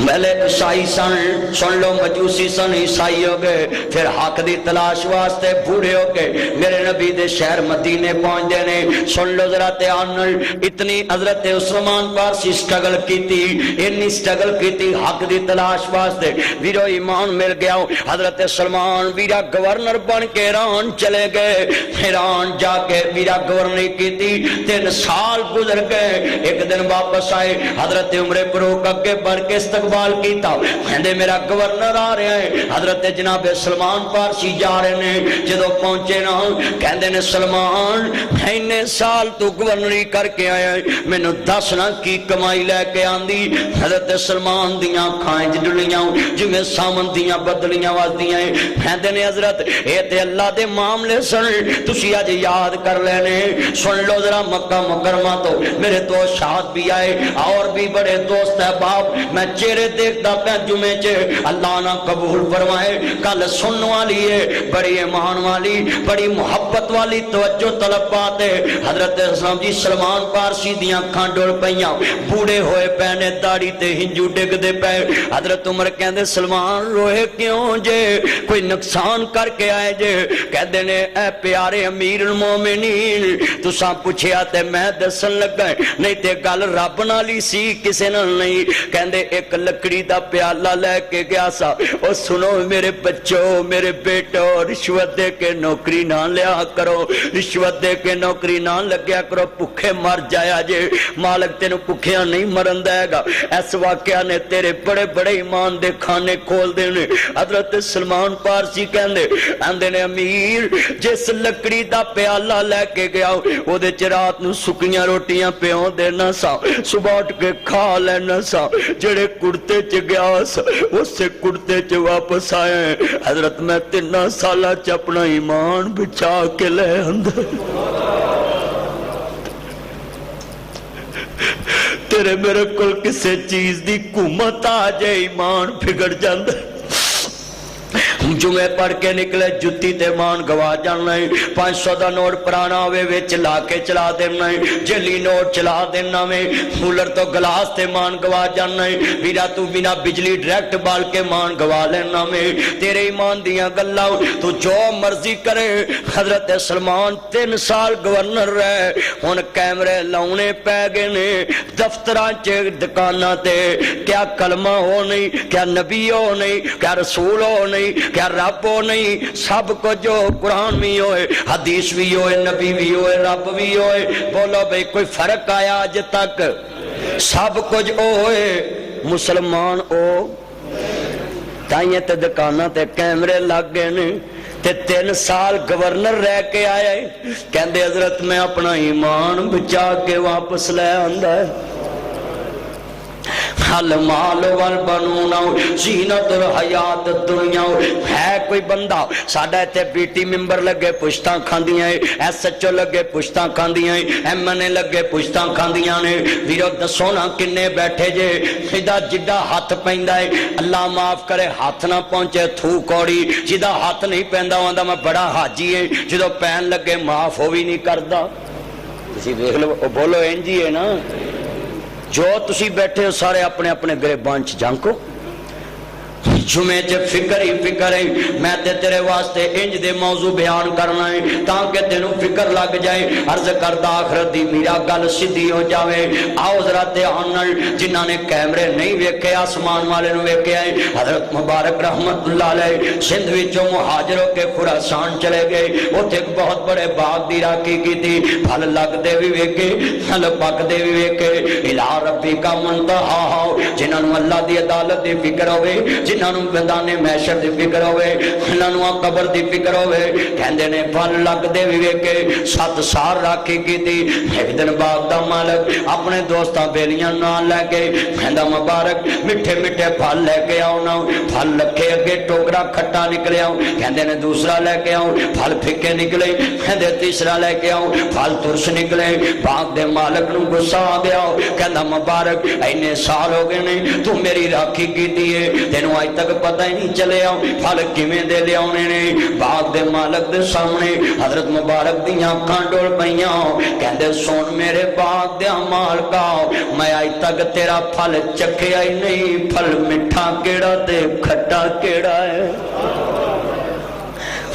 پہلے عیسائی سن لو مجوسی سن عیسائی ہو گئے پھر حق دی تلاش واسطے بوڑھے ہو گئے میرے نبی دے شہر مدینے پہنچ دے نے سن لو ذرا دھیان نال اتنی حضرت عثمان پارسی سٹرگل کیتی اتنی سٹرگل کیتی حق دی تلاش واسطے ویرو ایمان مل گیا حضرت سلمان ویرا گورنر بن کے ایران چلے گئے ایران جا کے ویرا گورنری کیتی 3 سال گزر گئے ایک دن واپس آئے حضرت عمر فاروق اگے بڑھ کے استقبال کیتا کہندے میرا گورنر آ رہا ہے حضرت جناب سلمان پارسی جا رہے ہیں جدو پہنچے نا کہندے نے سلمان اینے سال تو گورنری کر کے آیا ہے مینوں دس نا کی کمائی لے کے آندی حضرت سلمان دیاں کھائیں ڈلیاں جویں سامن دیاں بدلیاں واسدیاں کہندے نے حضرت اے تے اللہ دے معاملے سن تسی اج یاد کر لینے سن لو ذرا مکہ مکرمہ تو میرے دو شاہد بھی آئے اور بھی بڑے دوست احباب میں چہرے دیکھتا پہ جمعے چے اللہ نہ قبول فرمائے کل سن والی ہے بڑی ایمان والی بڑی محبت والی توجہ طلب بات ہے حضرت اسلام جی سلمان پارسی دیاں کھان ڈول پہیاں بوڑے ہوئے پہنے داڑی تے ہنجو ڈگ دے پہ حضرت عمر کہندے سلمان روئے کیوں جے کوئی نقصان کر کے آئے جے کہندے نے اے پیارے امیر المومنین تو ساں پوچھیا تے میں دسن لگا نہیں تے گل رب نالی سی کسے نال نہیں کہندے ایک لکڑی دا پیالہ لے کے گیا سا اور سنو میرے بچوں میرے بیٹو رشوت دے کے نوکری نہ لیا کرو رشوت دے کے نوکری نہ لگیا کرو بھوکے مر جایا جے مالک تینوں بھوکیاں نہیں مرن دے گا اس واقعہ نے تیرے بڑے بڑے ایمان دے کھانے کھول دینے حضرت سلمان پارسی کہندے نے امیر جس لکڑی دا پیالہ لے کے گیا وہ دے رات نو سکیاں روٹیاں پیوں دینا سا صبح اٹھ کے کھا لینا سا جڑے کڑتے چ گیا اس سے کڑتے چ واپس آئے حضرت میں 3 سالہ چ اپنا ایمان بچا کے لے اندر تیرے میرے کل کسے چیز دی قومت آ جائے ایمان پھگڑ جاندہ جمعے پڑھ کے نکلے جتی تے مان گوا جانا ہے 500 دا نوٹ پرانا ہوئے وے چلا کے چلا دینا ہے جلی نوٹ چلا دینا ہے کولر تو گلاس تے مان گوا جانا ہے ویرا تو بنا بجلی ڈائریکٹ بال کے مان گوا لینا ہے تیرے ایمان دیاں گلا تو جو مرضی کرے حضرت سلمان 3 سال گورنر رہے ہن کیمرے لاؤنے پہ گئے نے دفتران چے دکانہ تے کیا کلمہ ہو نہیں کیا نبی ہو نہیں کیا رسول ہو نہیں کیا رب ہو نہیں سب کو جو قرآن بھی ہوئے حدیث بھی ہوئے نبی بھی ہوئے رب بھی ہوئے بولو بھئی کوئی فرق آیا آج تک سب کچھ ہوئے مسلمان ہو تائیں تے دکانہ تے کیمرے لگ گئے نے تے 3 سال گورنر رہ کے آئے کہندے حضرت میں اپنا ایمان بچا کے واپس لے آندہ ہے المال والبنون زینت الحیات الدنیا ہے کوئی بندہ ساڑھا تے بی ٹی ممبر لگے پشتاں کھاندیاں ایس ایچ او لگے پشتاں کھاندیاں ایم این اے لگے پشتاں کھاندیاں نے ویرو دسونا کنے بیٹھے جے جدہ جدہ ہاتھ پہندہ ہے اللہ معاف کرے ہاتھ نہ پہنچے تھو کوڑی جدہ ہاتھ نہیں پہندہ ہوندہ میں بڑا حاجی ہے جدہ پہن لگے معاف ہو بھی نہیں کردہ کسی دیکھ لو بولو انجی ہے نا جو تسی بیٹھے ہو سارے اپنے اپنے گریبان چ جھانکو جمعے چ فکر ہی فکر ہے میں تے تیرے واسطے انج دے موضوع بیان کرنا ہے تاکہ تینوں فکر لگ جائے عرض کردہ آخرت دی میرا گل سیدھی ہو جاوے آؤ ذرا دھیان نال جنہاں نے کیمرے نہیں ویکھے آسمان والے نو ویکھے آئے حضرت مبارک رحمت اللہ علیہ سندھ وچوں مہاجر ہو کے خراسان چلے گئے اوتھے ایک بہت بڑے باغ دی راکھی کی تھی پھل لگ دے بھی ویکھے پھل پک دے بھی ویکھے الہ ربی کا منتہا جنہاں نو اللہ دی عدالت دی فکر ہوئے جنہاں نو میدان محشر دی فکر ہوئے انہاں قبر دی فکر ہوئے کہندے نے پھل لگ دے بھی ویکھے 7 سال راکھی کی تھی ایک دن باغ دا مالک اپنے دوستاں بیلیاں نال لے کے کہندا مبارک مٹھے مٹھے پھل لے کے آؤ نا پھل لکھے اگے ٹوکرا کھٹا نکلے آؤ کہندے نے دوسرا لے کے آؤ پھل پھکے نکلے کہندے تیسرا لے کے آؤ پھل ترش نکلے باغ دے مالک نو غصہ آ گیا کہندا مبارک اینے سال ہو گئے نے تو میری راکھی کیتی ہے تینوں اج تک پتہ ہی نہیں چلیا پھل کیویں دے لیاونے نے باغ دے مالک دے سامنے حضرت مبارک دیاں اکھاں ڈول پئیاں کہندے سن میرے باغ دے مالکا میں اج تک تیرا پھل چکھیا ہی نہیں پھل میٹھا کیڑا تے کھٹا کیڑا ہے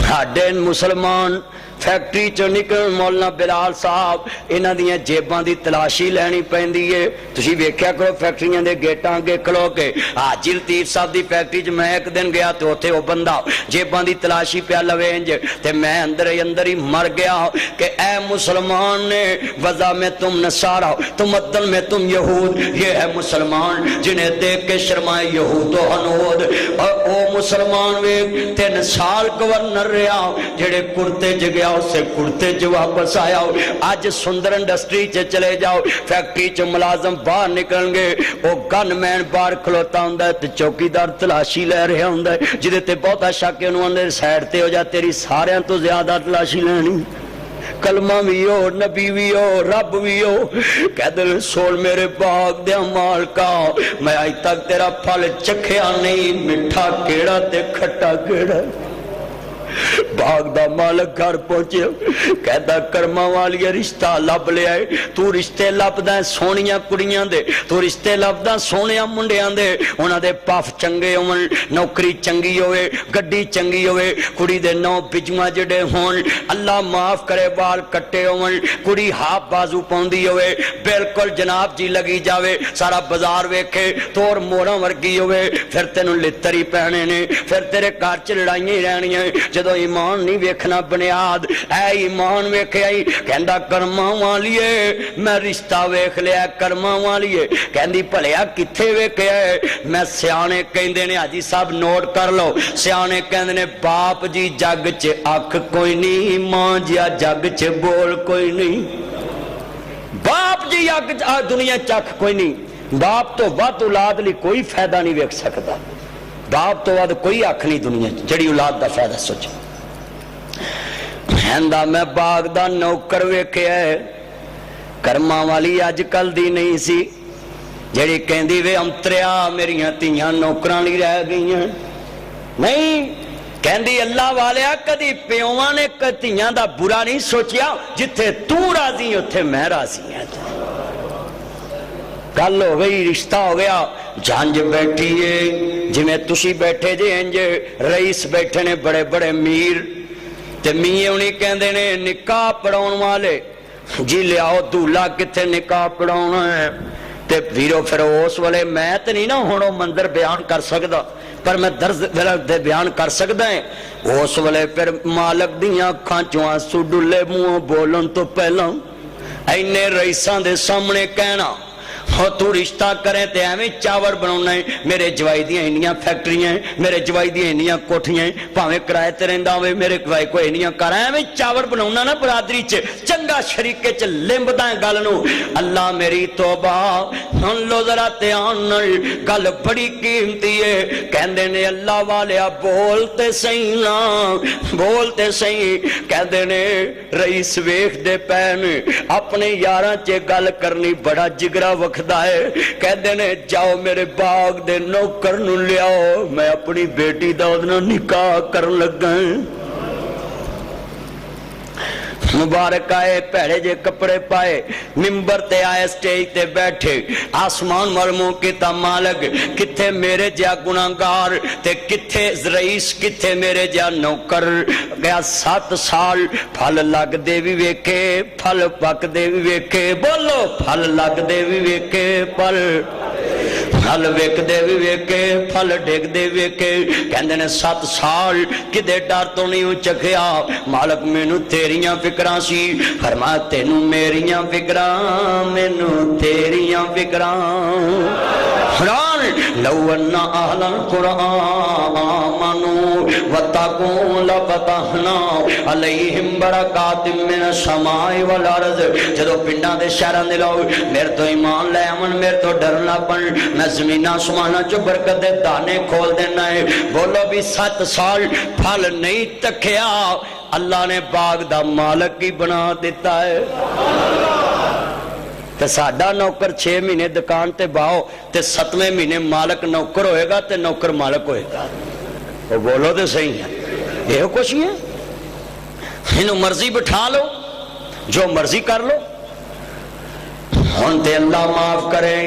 ساڈے مسلمان فیکٹری چ نکل مولانا بلال صاحب انہاں دیاں جیباں دی تلاشی لینی پیندی ہے تسی ویکھیا کرو فیکٹریاں دے گیٹاں اگے کھلو کے حاجی لطیف صاحب دی فیکٹری چ میں ایک دن گیا تے اوتھے او بندہ جیباں دی تلاشی پیا لوے انج تے میں اندر ہی مر گیا کہ اے مسلمان نے وضع میں تم نصارہ تم عدل میں تم یہود یہ ہے مسلمان جنہیں دیکھ کے شرمائے یہود و حنود اور او مسلمان وے 3 سال گورنر رہا جڑے کرتے جگیا اسے کرتے جو واپس آیا آج سندر انڈسٹری چلے جاؤ فیکٹری چ ملازم باہر نکلن گے وہ گن مین باہر کھلوتا ہوں تے چوکیدار تلاشی لے رہا ہوں جدے تے بہتا شک ہے انہوں نے سائڈ تے ہو جا تیری سارے تو زیادہ تلاشی لینی کلمہ بھی ہو نبی بھی ہو رب بھی ہو کہہ دل سول میرے باغ دیا مالکا میں آج تک تیرا پھل چکھیا نہیں میٹھا کیڑا تے کھٹا کیڑا باغ دا مالک گھر پہنچے کہتا کرما والی رشتہ لب لے آئے تو رشتے لب دا سونیاں کڑیاں دے تو رشتے لب دا سونیاں منڈیاں دے انہاں دے پاف چنگے ہون نوکری چنگی ہوئے گڈی چنگی ہوئے کڑی دے 9 بجمہ جڑے ہون اللہ معاف کرے بال کٹے ہون کڑی ہاپ بازو پوندی ہوئے بالکل جناب جی لگی جاوے سارا بازار ویکھے تور موڑاں ورگی ہوئے پھر تینوں لتری پہنے نے پھر تیرے کار چ لڑائیاں رہنی ہیں جدو ایمان نہیں ویکھنا بنیاد اے ایمان ویکھے آئی کہندا کرما والیے میں رشتہ ویکھ لیا کرما والیے کہندی بھلیا کتھے ویکھے ہے میں سیانے کہندے نے حاجی صاحب نوٹ کر لو سیانے کہندے نے باپ جی جگ چ اکھ کوئی نہیں ماں جی جگ چ بول کوئی نہیں باپ جی دنیا چکھ کوئی نہیں باپ تو ود اولاد لی کوئی فائدہ نہیں ویکھ سکتا باپ تو ود کوئی اکھ نہیں دنیا جڑی اولاد دا فائدہ سوچ ہندا میں باغ دا نوکر ویکھیا ہے کرما والی اج کل دی نہیں سی جڑی کہندی وے امتریا میریاں تیاں نوکراں لی رہ گئیاں نہیں کہندی اللہ والیا کدی پیواں نے تیاں دا برا نہیں سوچیا جتھے تو راضی اوتھے میں راضی ہاں گل ہو گئی رشتہ ہو گیا جانج بیٹھی ہے جی میں تسی بیٹھے جے انج رئیس بیٹھے نے بڑے بڑے میر تے میے انہیں کہندے نے نکاح پڑھاؤن والے جی لیاؤ دولہ کتھے نکاح پڑھاؤن ہے تے ویرو پھر اس والے میں تے نہیں نا ہونو منظر بیان کر سکدا پر میں درد دے بیان کر سکدا ہے اس والے پھر مالک دیاں کھانچوں آنسو ڈلے منہ بولن تو پہلا اینے رئیسان دے سامنے کہنا ہو تو رشتہ کریں تے ہمیں چاور بناؤنا ہے میرے جوائی دیاں انیاں فیکٹریاں ہیں میرے جوائی دیاں انیاں کوٹھیاں ہیں پاویں کرائے تے رہندا ہوئے میرے جوائی کو انیاں کرائے ہمیں چاور بناؤنا نا برادری چ چنگا شریکے چ لمبدا ہے گل نو اللہ میری توبہ ہن لو ذرا دھیان نال گل بڑی قیمتی ہے کہندے نے اللہ والیا بولتے صحیح نا بولتے صحیح کہندے نے رئیس ویکھ دے پین اپنے یاراں چ گل کرنی بڑا جگرا وکھدا ہے کہندے نے جاؤ میرے باغ دے نوکر نو لیاؤ میں اپنی بیٹی دا اودنا نکاح کرن لگا مبارک آئے پیڑے جے کپڑے پائے ممبر تے آئے سٹیج تے بیٹھے آسمان مرموں کتا مالک کتھے میرے جا گناہگار تے کتھے رئیس کتھے میرے جا نوکر گیا 7 سال پھل لگ دے بھی ویکھے پھل پک دے بھی ویکھے بولو پھل لگ دے بھی ویکھے پھل ویک دے بھی ویکے پھل ڈگ دے ویکے کہندے نے 7 سال کدے ڈر تو نہیں چکھیا مالک مینوں تیریاں فکراں سی فرمایا تینوں میریاں فکراں مینوں تیریاں فکراں قرآن لو ان اہل القرآن آمنوا واتقوا لفتحنا علیہم برکات من السماء والارض جدو پنڈاں دے شہراں دے لوگ میرے تو ایمان لے آمن میرے تو ڈرنا پن میں زمینہ سمانا جو برکت دے دانے کھول دینا ہے بولو بھی 7 سال پھل نہیں تکھیا اللہ نے باغ دا مالک ہی بنا دیتا ہے تے ساڈا نوکر 6 مہینے دکان تے باؤ تے 7ویں مہینے مالک نوکر ہوئے گا تے نوکر مالک ہوئے گا. وہ بولو تو صحیح ہے. یہ کچھ ہی ہے. انہوں مرضی بٹھا لو جو مرضی کر لو. ہن تے اللہ معاف کرے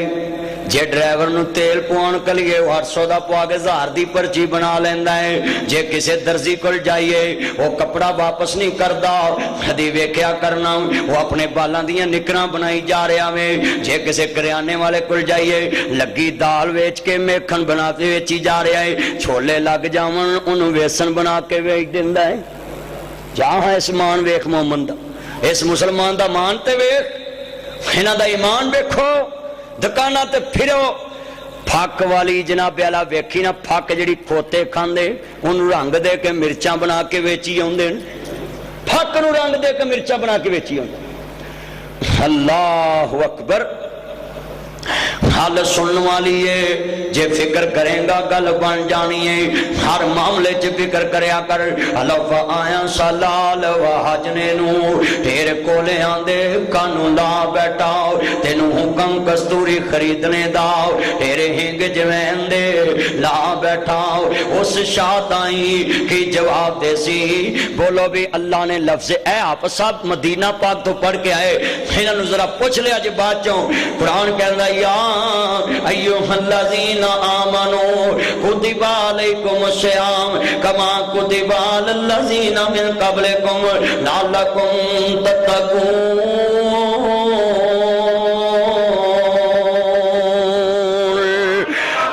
جے ڈرائیور نو تیل پوان کلیے وہ 800 دا پوا کے 1000 دی پرچی بنا لیندا ہے. جے کسے درزی کول جائیے وہ کپڑا واپس نہیں کردا. کدی ویکھیا کرنا وہ اپنے بالاں دیاں نکراں بنائی جا رہا وے. جے کسے کریانے والے کول جائیے لگی دال ویچ کے میکھن بنا کے ویچی جا رہا ہے. چھولے لگ جاون انہوں ویسن بنا کے ویچ دیندا ہے. جہاں اس مان ویکھ مومن دا اس مسلمان دا مان تے ویکھ انہاں دا ایمان ویکھو. دکانہ تے پھرو پھاک والی جناب والا ویکھی نا پھاک جڑی کھوتے کھاندے انہوں رنگ دے کے مرچاں بنا کے ویچی آندے. پھاک نو رنگ دے کے مرچاں بنا کے ویچی آندے. اللہ اکبر. حال سننے والی ہے جے فکر کریں گا گل بن جانی ہے. ہر معاملے چ فکر کریا کر. الف آیا سلال و حجنے نو تیرے کولے آندے کانو لا بیٹھا تینوں حکم کستوری خریدنے دا تیرے ہنگ جوین دے لا بیٹھا. اس شادائی کی جواب دے سی. بولو بھی اللہ نے لفظ اے آپ صاحب مدینہ پاک تو پڑھ کے آئے انہاں نو ذرا پوچھ لیا جی بات چوں. قرآن کہندا یا ایوہ الذین آمنوا کتب علیکم الصیام کما کتب علی الذین من قبلکم لعلکم تتقون.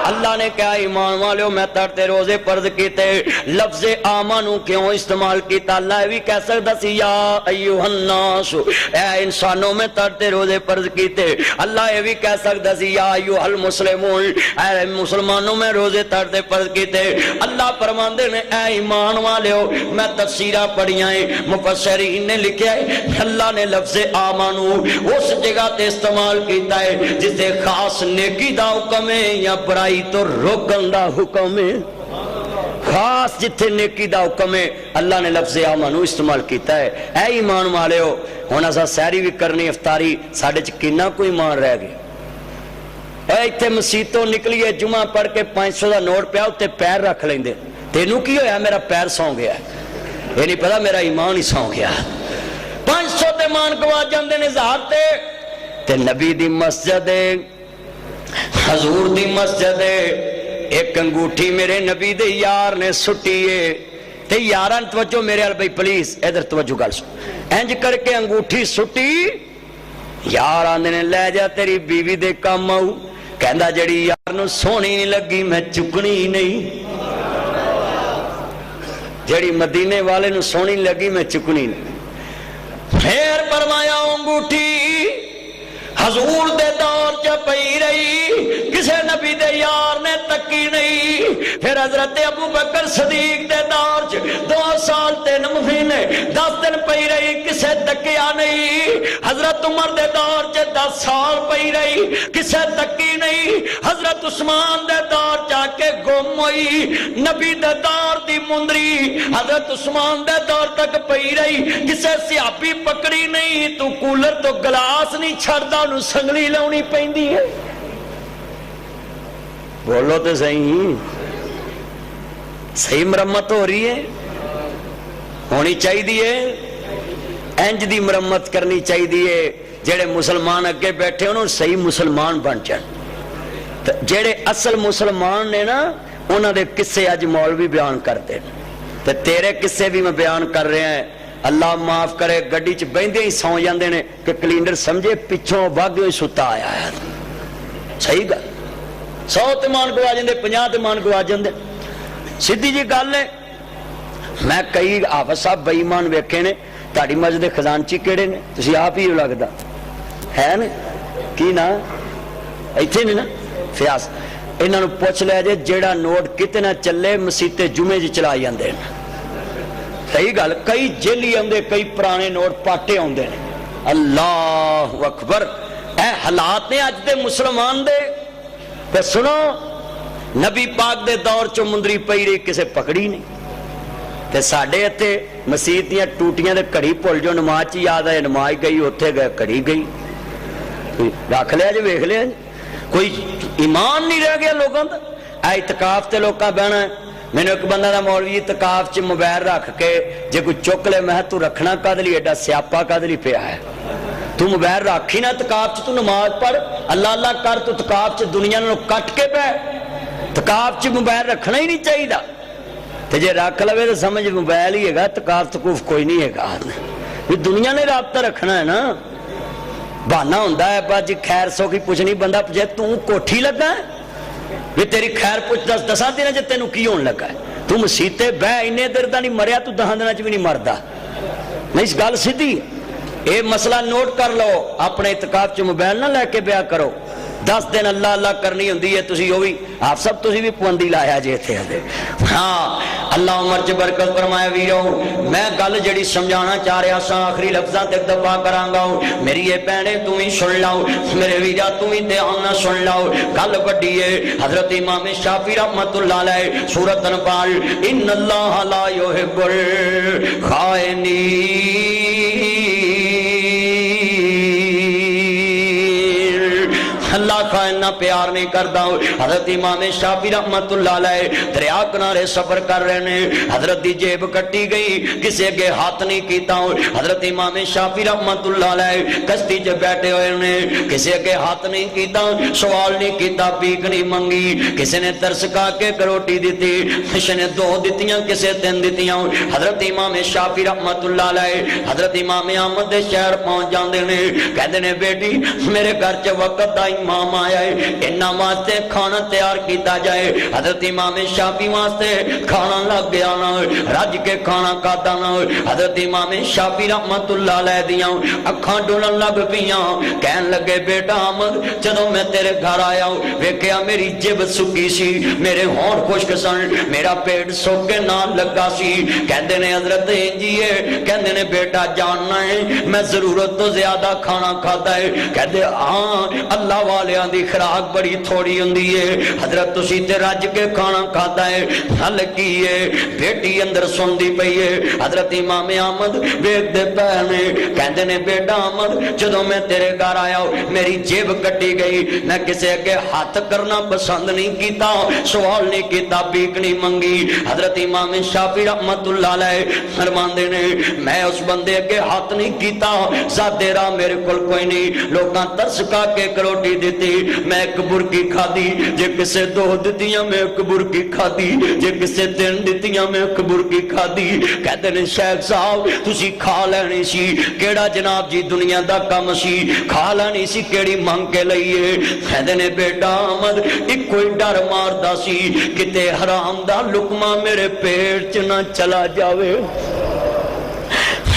اللہ نے کہا ایمان والیو میں ترتے روزے فرض کیتے. لفظ آمنو کیوں استعمال کیتا؟ اللہ بھی کہہ سکتا سی یا ایوہ الناس اے انسانوں میں ترتے روزے فرض کیتے. اللہ یہ بھی کہہ سکتا سی یا ایوہ المسلمون اے مسلمانوں میں روزے ترتے فرض کیتے. اللہ فرماندے نے اے ایمان والیو میں تفسیرہ پڑھیاں ہیں مفسرین نے لکھیا ہے اللہ نے لفظ آمنو اس جگہ تے استعمال کیتا ہے جسے خاص نیکی دا حکم ہے یا برائی تو روکن دا حکم ہے. خاص جتھے نیکی دا حکم ہے اللہ نے لفظ آمنو استعمال کیتا ہے. اے ایمان والے ہو ہونا سا سیری بھی کرنی افطاری ساڑھے چکینہ کوئی ایمان رہ گئے. اے اتھے مسیتوں نکلیے جمعہ پڑھ کے 500 دا نوٹ پیا اتے پیر رکھ لیں دے. تینوں کی ہویا میرا پیر سو گیا ہے یہ نہیں پتا میرا ایمان ہی سو گیا. 500 تے مان گوا جاندے نے ذات تے نبی دی مسجد حضور دی مسجد ایک انگوٹھی میرے نبی دے یار نے سٹیے تے یاران توجہ میرے ال بھائی پلیز ادھر توجہ گل سن. انج کر کے انگوٹھی سٹی یار آندے نے لے جا تیری بیوی دے کام آؤ. کہندا جڑی یار نو سونی نہیں لگی میں چکنی نہیں. جڑی مدینے والے نو سونی لگی میں چکنی نہیں. پھر فرمایا انگوٹھی حضور دے دور چ پئی رہی کسے نبی دے یار نے تکی نہیں. پھر حضرت ابو بکر صدیق دے دور چ 2 سال 3 مہینے 10 دن پئی رہی کسے تکیا نہیں. حضرت عمر دے دور چ 10 سال پئی رہی کسے تکی نہیں. حضرت عثمان دے دور چ کے گم ہوئی نبی دے دور دی مندری حضرت عثمان دے دور تک پئی رہی کسے صحابی پکڑی نہیں. تو کولر تو گلاس نہیں چھڑدا نو سنگلی لاؤنی پیندی ہے. بولو تو صحیح صحیح مرمت ہو رہی ہے ہونی چاہیے. انج دی مرمت کرنی چاہیے جڑے مسلمان اگے بیٹھے انہوں صحیح مسلمان بن جان. جڑے اصل مسلمان نے نا انہوں دے قصے اج مولوی بیان کرتے تے تیرے قصے بھی میں بیان کر رہے ہیں. اللہ معاف کرے گڈی چ بہندے ہی سو جاندے نے کہ کلینڈر سمجھے پچھوں باگیوں ہی ستا آیا ہے. صحیح گل 100 تے مان گوا جاندے 50 تے مان گوا جاندے. سیدھی جی گل ہے. میں کئی حافظ صاحب بے ایمان ویکھے نے تہاڈی مسجد دے خزانچی کیڑے نے تسی آپ ہی لگدا ہے نا کی نا ایتھے نہیں نا فیاض. انہاں نوں پوچھ لیا جے جیڑا نوٹ کتنا چلے مسیتے جمعے چ چلا جاندے نے. صحیح گل کئی جیلی آندے کئی پرانے نوٹ پاٹے آندے نے. اللہ اکبر. اے حالات نے اج دے مسلمان دے. تے سنو نبی پاک دے دور چ مندری پئی رہی کسے پکڑی نہیں. تے ساڈے اتنے مسیت دیاں ٹوٹیاں دے کڑی بھول جو نماز چ یاد آئے نماز گئی اوتھے گئے کڑی گئی. کوئی رکھ لیا جی ویخ لیا جی کوئی ایمان نہیں رہ گیا لوگوں کا اعتکاف تے لوکاں بہنا ہے مینوں ایک بندہ دا مولوی اعتکاف چ موبائل رکھ کے جے کوئی چک لے میں تو رکھنا کد لئی ایڈا سیاپا کد لئی پیا ہے تو موبائل رکھ ہی نہ اعتکاف چ تو نماز پڑھ اللہ اللہ کر تو اعتکاف چ دنیا نوں کٹ کے پے اعتکاف چ موبائل رکھنا ہی نہیں چاہیے تے جے رکھ لوے تو سمجھ موبائل ہی ہے اعتکاف تکوف کوئی نہیں ہے دنیا نے رابطہ رکھنا ہے نا بہانا ہوندا ہے بس جی خیر سو کی پوچھنی بندہ پوچھے تو کوٹھی لگا ہے بھی تیری خیر پوچھ دساں دن جے تینوں کی ہون لگا ہے تو مسیتے بہ اینے دیر دا نہیں مریا تو 10 دناں چ بھی نہیں مردا نہیں اس گل سیدھی اے مسئلہ نوٹ کر لو اپنے اعتکاف چ موبائل نہ لے کے بیا کرو 10 دن اللہ اللہ کرنی ہوندی ہے تسی وہ بھی آپ سب تسی بھی پابندی لایا جے تھے ہاں اللہ عمر چ برکت فرمایا ویرو میں گل جڑی سمجھانا چاہ رہا سا آخری لفظاں تے دفاع کراں گا میری یہ بہنیں تم ہی سن لو میرے ویرا تم ہی دھیان نہ سن لو گل بڑی ہے حضرت امام شافعی رحمۃ اللہ علیہ سورۃ انفال ان اللہ لا یحب الخائنین اللہ خائنہ پیار نہیں کردا حضرت امام شافعی رحمت اللہ علیہ دریا کنارے سفر کر رہے ہیں حضرت دی جیب کٹی گئی کسی اگے ہاتھ نہیں کیتا حضرت امام شافعی رحمت اللہ علیہ کشتی چ بیٹھے ہوئے نے کسی اگے ہاتھ نہیں کیتا سوال نہیں کیتا بھیک نہیں منگی کسی نے ترس کھا کے روٹی دیتی کسی نے 2 دتیاں کسی 3 دتیاں حضرت امام شافعی رحمت اللہ علیہ حضرت امام احمد دے شہر پہنچ جاندے نے کہندے نے بیٹی میرے گھر چ وقت دا امام آیا ہے انہاں واسطے کھانا تیار کیتا جائے حضرت امام شافعی واسطے کھانا لگ گیا نا رج کے کھانا کھادا نا حضرت امام شافعی رحمت اللہ علیہ دیاں اکھاں ڈولن لگ پیاں کہن لگے بیٹا احمد جدوں میں تیرے گھر آیا ویکھیا میری جیب سکی سی میرے ہونٹ خشک سن میرا پیٹ سوک کے نال لگا سی کہندے نے حضرت جی کہندے نے بیٹا جاننا ہے میں ضرورت تو زیادہ کھانا کھادا ہے کہندے ہاں اللہ والیاں دی خوراک بڑی تھوڑی ہوندی ہے حضرت تسی تے رج کے کھانا کھادا ہے حل کی ہے بیٹی اندر سوندی پئی ہے حضرت امام احمد ویکھ دے پے نے کہندے نے بیٹا احمد جدوں میں تیرے گھر آیا میری جیب کٹی گئی میں کسے اگے ہاتھ کرنا پسند نہیں کیتا سوال نہیں کیتا بھیک نہیں منگی حضرت امام شافعی رحمت اللہ علیہ فرماندے نے میں اس بندے اگے ہاتھ نہیں کیتا ذاتے راہ میرے کول کوئی نہیں لوکاں ترس کھا کے روٹی دیتی میں ایک برکی کھادی جے کسے 2 دتیاں میں ایک برکی کھادی جے کسے 3 دتیاں میں ایک برکی کھادی کہتے ہیں شیخ صاحب تسی کھا لینی سی کیڑا جناب جی دنیا دا کم سی کھا لینی سی کیڑی منگ کے لئیے کہتے ہیں بیٹا احمد ایک کوئی ڈر ماردا سی کتے حرام دا لقمہ میرے پیٹ چ نہ چلا جاوے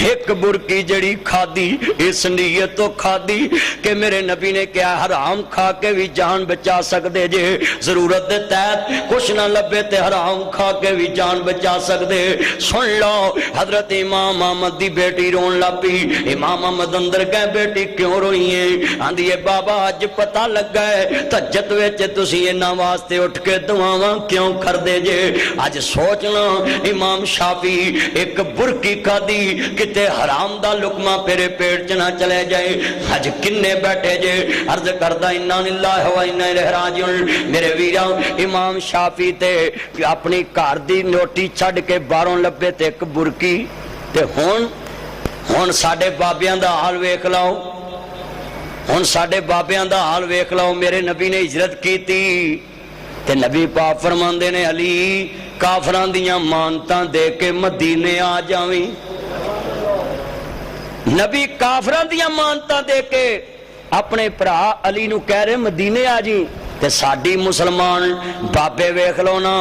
ایک برکی جڑی کھادی اس نیت تو کھادی کہ میرے نبی نے کیا حرام کھا کے بھی جان بچا سکتے جے ضرورت دے تحت کچھ نہ لبے تے حرام کھا کے بھی جان بچا سکتے سن لو حضرت امام احمد دی بیٹی رون لپی امام احمد اندر گئے بیٹی کیوں روئی ہیں آندھی بابا اج پتہ لگ گئے تہجد وچ تسی انہاں واسطے اٹھ کے دعاواں کیوں کر دے جے اج سوچنا امام شافعی ایک برکی کھادی تے حرام دا لقمہ پیرے پیٹ چنا چلے جائے آج کنے بیٹھے جے عرض کردہ انا للہ و انا الیہ راجعون میرے ویرا امام شافعی تے اپنی کار دی نوٹی چھڑ کے باہروں لبے تے ایک برکی تے ہون ساڈے بابیاں دا حال ویکھ لاؤ ہون ساڈے بابیاں دا حال ویکھ لاؤ میرے نبی نے ہجرت کی تھی تے نبی پاک فرماندے نے علی کافران دیاں مانتاں دے کے مدینے آ جاویں نبی کافران دیاں مانتا دے کے اپنے پرا علی نو کہہ رہے مدینے آ جی تے ساڈی مسلمان بابے ویکھ لو نا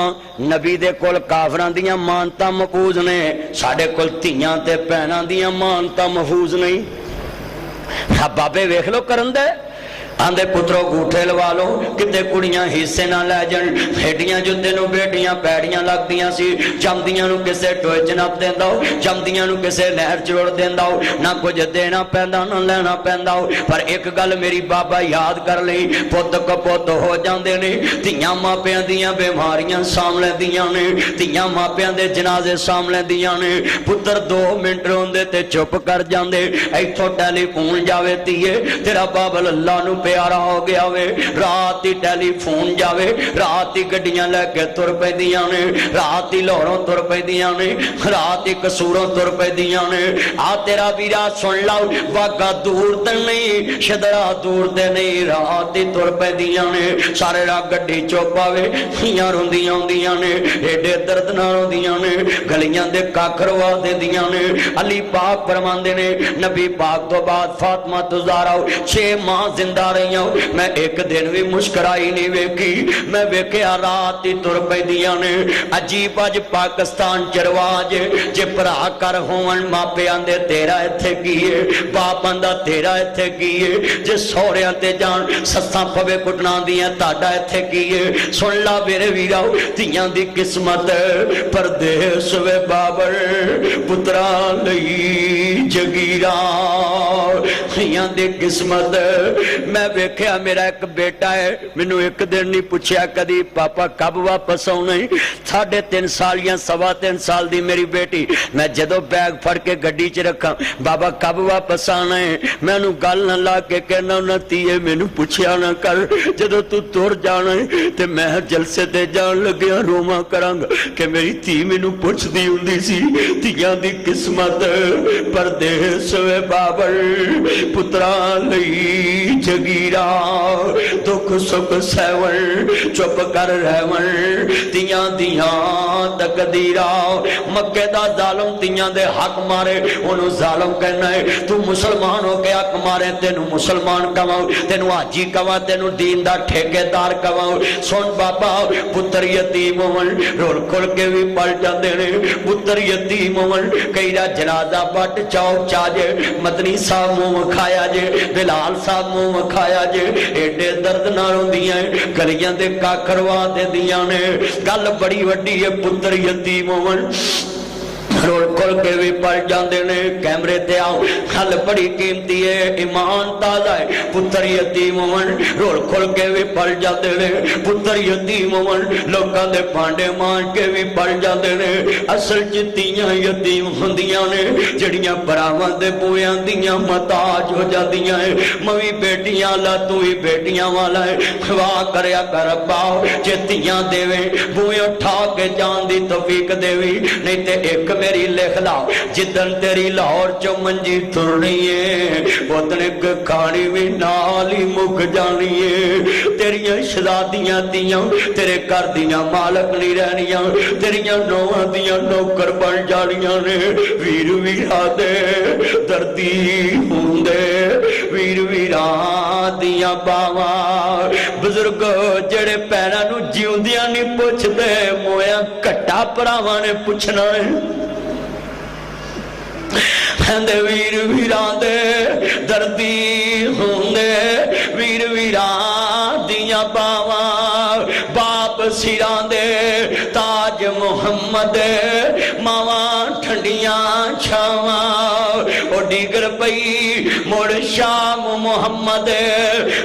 نبی دے کول کافران دیاں مانتا محفوظ نے ساڈے کول تھیاں تے بہناں دیاں مانتا محفوظ نہیں بابے ویکھ لو کرن دے آندے پترو گوٹھے لوا لو کتے کڑیاں حصے نہ لے جن بیٹیاں جو تینوں بیٹیاں پیڑیاں لگ دیاں سی جمدیاں نو کسے ٹوئے جناب دین داؤ جمدیاں نو کسے نہر چوڑ دین داؤ نہ کچھ دینا پیندا نہ لینا پینداؤ پر ایک گل میری بابا یاد کر لئی پت کپوت ہو جاندے نے تیاں ماپیاں دیاں بیماریاں ساملے دیاں نے تیاں ماپیاں دے جنازے ساملے دیاں نے پتر 2 منٹ روندے تے چپ کر جاندے ایتھوں ٹیلی فون جاوے تیے تیرا بابل اللہ نو پیارا ہو گیا وے رات ہی ٹیلی فون جاوے رات ہی گڈیاں لے کے تر پہ دیاں نے رات ہی لاہوروں تر پہ دیاں نے رات ہی قصوروں تر پہ دیاں نے آ تیرا ویرا سن لاؤ واگا دور تے نہیں شدرا دور تے نہیں رات ہی تر پہ دیاں نے سارے راہ گڈی چوپاوے ہیاں روندیاں ہوندیاں نے ایڈے درد نہ روندیاں نے گلیاں دے کاکھروا دے دیاں نے علی پاک فرماندے نے نبی پاک تو بعد فاطمہ تو زہرا 6 ماہ زندہ رہی ہوں میں ایک دن بھی مسکرائی نہیں ویکھی میں ویکھیا رات ہی تر پہ دیاں نے عجیب اج پاکستان چرواج جے پرا کر ہون ماپے آندے تیرا ایتھے کیے باپ آندا تیرا ایتھے کیے جے سوریاں تے جان سساں پوے کٹنا دیاں تاڈا ایتھے کیے سن لا میرے ویراؤ تیاں دی قسمت پردیس وے بابر پترا لئی جگیرا تیاں دی قسمت میں ویکھیا میرا ایک بیٹا ہے مینوں ایک دن نہیں پوچھیا کدی پاپا کب واپس آؤنا ہے 3.5 سال یا 3.25 سال دی میری بیٹی میں جدو بیگ پھڑ کے گڈی چ رکھا بابا کب واپس آنا ہے میں انہوں گل نہ لا کے کہنا نہ تیے مینوں پوچھیا نہ کر جدو تو تر جانا ہے تے میں جلسے تے جان لگیا روما کرانگا کہ میری تھی مینوں پوچھ دی ہوندی سی تیاں دی قسمت پردیس وے بابر پترا لئی جگیرا دکھ سکھ سیون چپ کر رہون تیاں دیاں تقدیرا مکے دا ظالم تیاں دے حق مارے انہوں ظالم کہنا ہے تو مسلمان ہو کے حق مارے تینوں مسلمان کواؤ تینوں حاجی کواؤ تینوں دین دا ٹھیکے دار کواؤ سن بابا پتر یتیم ہون رول کھل کے بھی پل جاندے نے پتر یتیم ہون کئی را جنازہ بٹ چاؤ چاجے مدنی صاحب منہ کھایا جے بلال صاحب منہ کھایا جے ایڈے درد نہ روندیاں گلیاں دے کاکھروا دے دیاں نے گل بڑی وڈی ہے پتر یتیم ہون رول کھل کے بھی پڑ جاندے نے کیمرے تے آؤ گل بڑی قیمتی ہے ایمان تازہ ہے پتر یتیم ہون رول کھل کے بھی پڑ جاندے نے پتر یتیم ہون لوکاں دے پانڈے مان کے بھی پڑ جاندے نے اصل چتیاں یتیم ہوندیاں نے جڑیاں براواں دے بویاں دیاں محتاج ہو جاندیاں ہیں موی بیٹیاں لا تو ہی بیٹیاں والا ہے خوا کریا کر باؤ چتیاں دیویں بوئیں اٹھا کے جان دی توفیق دیوی نہیں تے ایک میری لکھ لاؤ جدن تیری لاہور چو منجی ترنی ہے اتنے کھانی بھی نالی مک جانی ہے تیریاں شہزادیاں دیاں تیرے کر دیاں مالک نہیں رہنیاں تیریاں نوہاں دیاں نوکر بن جانیاں نے ویر ویرا دے دردی ہوندے ویر ویرا دیاں باواں بزرگ جڑے پیرا نو جیوندیاں نہیں پوچھ دے مویا کٹا پراواں نے پوچھنا ہے ہندے ویر ویران دے دردی ہوندے ویر ویران دیاں باواں باپ سیران دے تاج محمد ماواں ٹھنڈیاں چھاواں او ڈیگر پئی مڑ شام محمد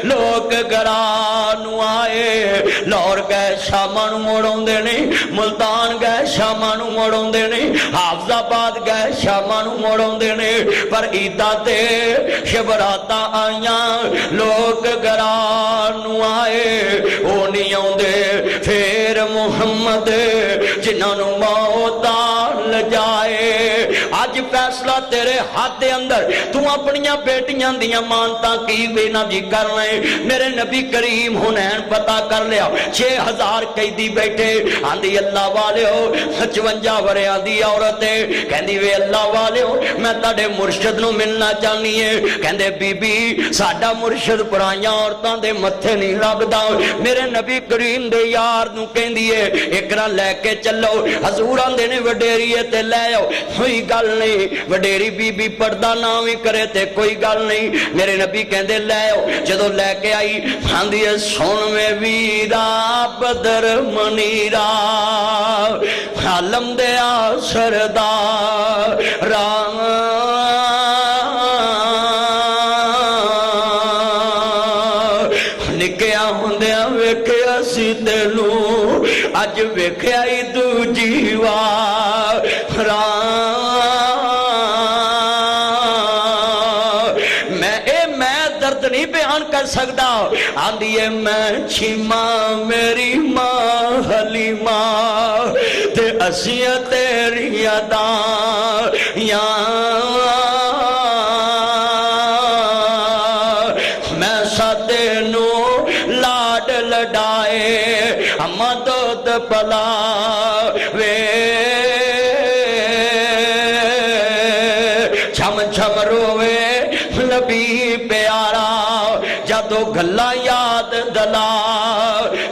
لوگ گرانو آئے لاہور گئے شامانو موڑوں دے نہیں ملتان گئے شامانو موڑوں دے نہیں حافظ آباد گئے شامانو موڑوں دے نہیں پر عیدہ تے شبراتا آیاں لوگ گرانو آئے او نہیں آؤں دے پھر محمد جنہوں موتا لجائے آج فیصلہ تیرے ہاتھ دے اندر تو اپنیاں بیٹیاں دیاں مانتا کی بینا جی کر لیں میرے نبی کریم حنین پتا کر لیا 6000 قیدی بیٹھے آندھی اللہ والے ہو 55 ورے آندھی عورتیں کہندی وے اللہ والے ہو میں تاڑے مرشد نو ملنا چاہنی ہے. کہندے بی بی ساڈا مرشد پرائیاں عورتاں دے متھے نہیں لگدا. میرے نبی کریم دے یار نو کہندی ہے ایکرا لے کے چلو. حضور آندے نے وڈیری تے لے آؤ. کوئی گل نہیں, وڈیری بی بی پردہ نہ بھی کرے تے کوئی گل نہیں. میرے نبی کہندے لے آؤ. جدو لے کے آئی آندی ہے سن میں ویرا بدر منیرا عالم دیا سردار رام نکیا ہوندیا ویکھیا سی تینوں اج ویکھیا ہی دوجی وار میں درد نہیں بیان کر سکتا. آندھی ہے میں چھیما میری ماں حلیمہ تے اسیاں تیری اداں میں ساتے نو لاڈ لڈائے اما دودھ پلا وے چھم چھم روے نبی پیارا جدو گھلا یاد دلا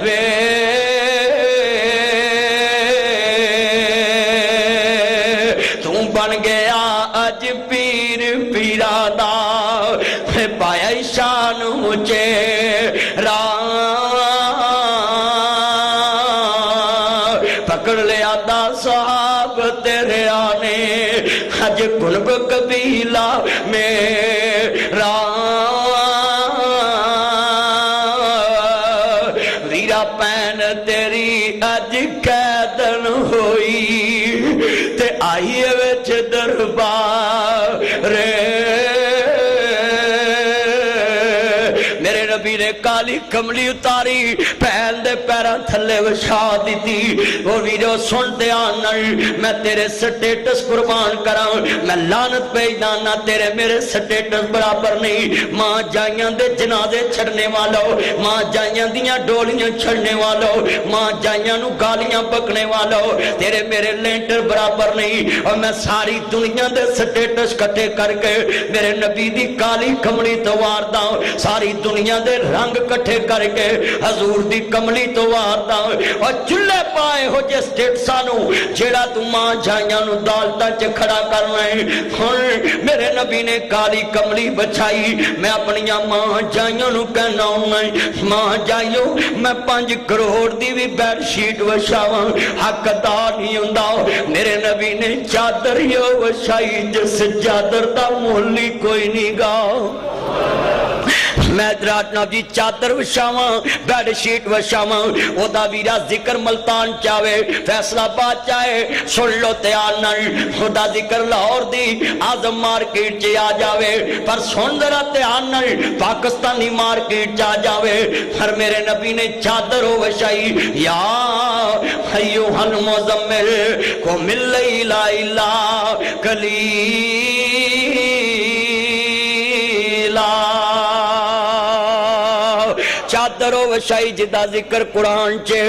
وے تو بن گیا اج پیر پیرادا پایا شان مجھے پکڑ لیا دا صحاب تیرے آنے اج قلب قبیلہ میرا ویرا پین تیری اج قیدن ہوئی تے آئیے وچ دربار میرے نبی نے کالی کملی اتاری پہن دے پیران تھلے وشا دیتی. وہ ویڈیو سن دے آنر میں تیرے سٹیٹس قربان کراؤں میں لانت پہ جانا تیرے میرے سٹیٹس برابر نہیں. ماں جائیاں دے جنازے چھڑنے والوں ماں جائیاں دیاں ڈولیاں چھڑنے والوں ماں جائیاں نو گالیاں پکنے والوں تیرے میرے لینٹر برابر نہیں. اور میں ساری دنیا دے سٹیٹس کٹے کر کے میرے نبی دی کالی کملی تو واردہ ہوں ساری دنیا دے رنگ کٹھے کر کے حضور دی کملی تو واردہ ہوں اور چلے پائے ہو جے سٹیٹ سانو جیڑا تو ماں جائیاں نو دالتا چے کھڑا کرنا ہے. میرے نبی نے کالی کملی بچائی میں اپنیاں ماں جائیاں نو کہنا ہوں ماں جائیوں میں 5 کروڑ دی بھی بیڈ شیٹ وشاواں حق دار نہیں ہوندا. میرے نبی نے چادر یو وشائی جس چادر دا مولی کوئی نہیں گا. میں درات نبی چادر وشاواں بیڈ شیٹ وشاواں او دا ویرا ذکر ملتان چاہے فیصلہ بات چاہے سن لو تیار نل خدا ذکر لاہور دی آزم مارکیٹ چے آ جاوے پر سن ذرا تیار نل پاکستانی مارکیٹ چا جاوے پر میرے نبی نے چادر وشائی یا ایوہ المزمل کو مل لا الہ کلیلہ چادر و وشائی جدا ذکر قرآن چے.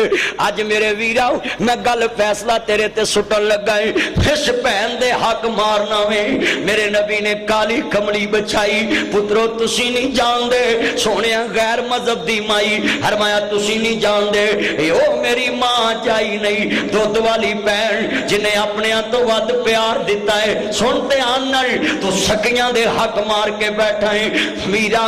آج میرے ویراؤ میں گل فیصلہ تیرے تے سٹن لگائیں پھش پہن دے حق مارنا میں. میرے نبی نے کالی کملی بچائی پترو تسی نہیں جان دے سونے غیر مذہب دی مائی فرمایا تسی نہیں جان دے یو میری ماں جائی نہیں دودھ والی بہن جنہیں اپنے تو ود پیار دیتا ہے. سنتے آنر تو سکیاں دے حق مار کے بیٹھا ہے. میرا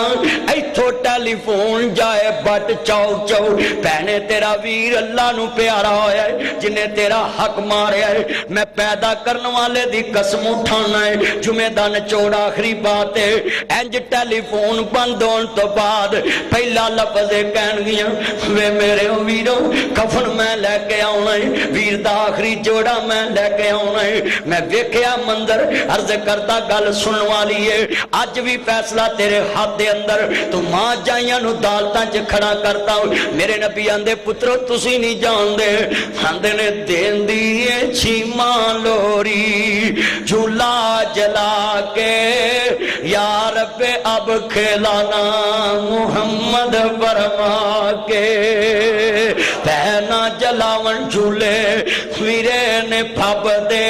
ایتھو ٹیلی فون جائے بٹ چاو چاو پہنے تیرا ویر اللہ نو پیارا ہویا ہے جنہیں تیرا حق ماریا ہے. میں پیدا کرنے والے دی قسم اٹھانا ہے جمعہ دن چوڑ آخری بات ہے. انج ٹیلی فون بند ہون تو بعد پہلا لفظ کہن گیا وے میرے ویرو کفن میں لے کے آنا ہے ویر دا آخری جوڑا میں لے کے آنا ہے. میں ویکھیا منظر عرض کرتا گل سن والی ہے. اج بھی فیصلہ تیرے ہاتھ دے اندر تو ماں جائیاں نو دالتاں چ کھڑا کرتا ہوں. میرے نبی آندے پترو تسی نہیں جان دے آندے نے دین دیئے چھیماں لوری جھولا جلا کے یا رب اب کھلانا محمد فرما کے پہنا جلاون جھولے ویرے نے پھب دے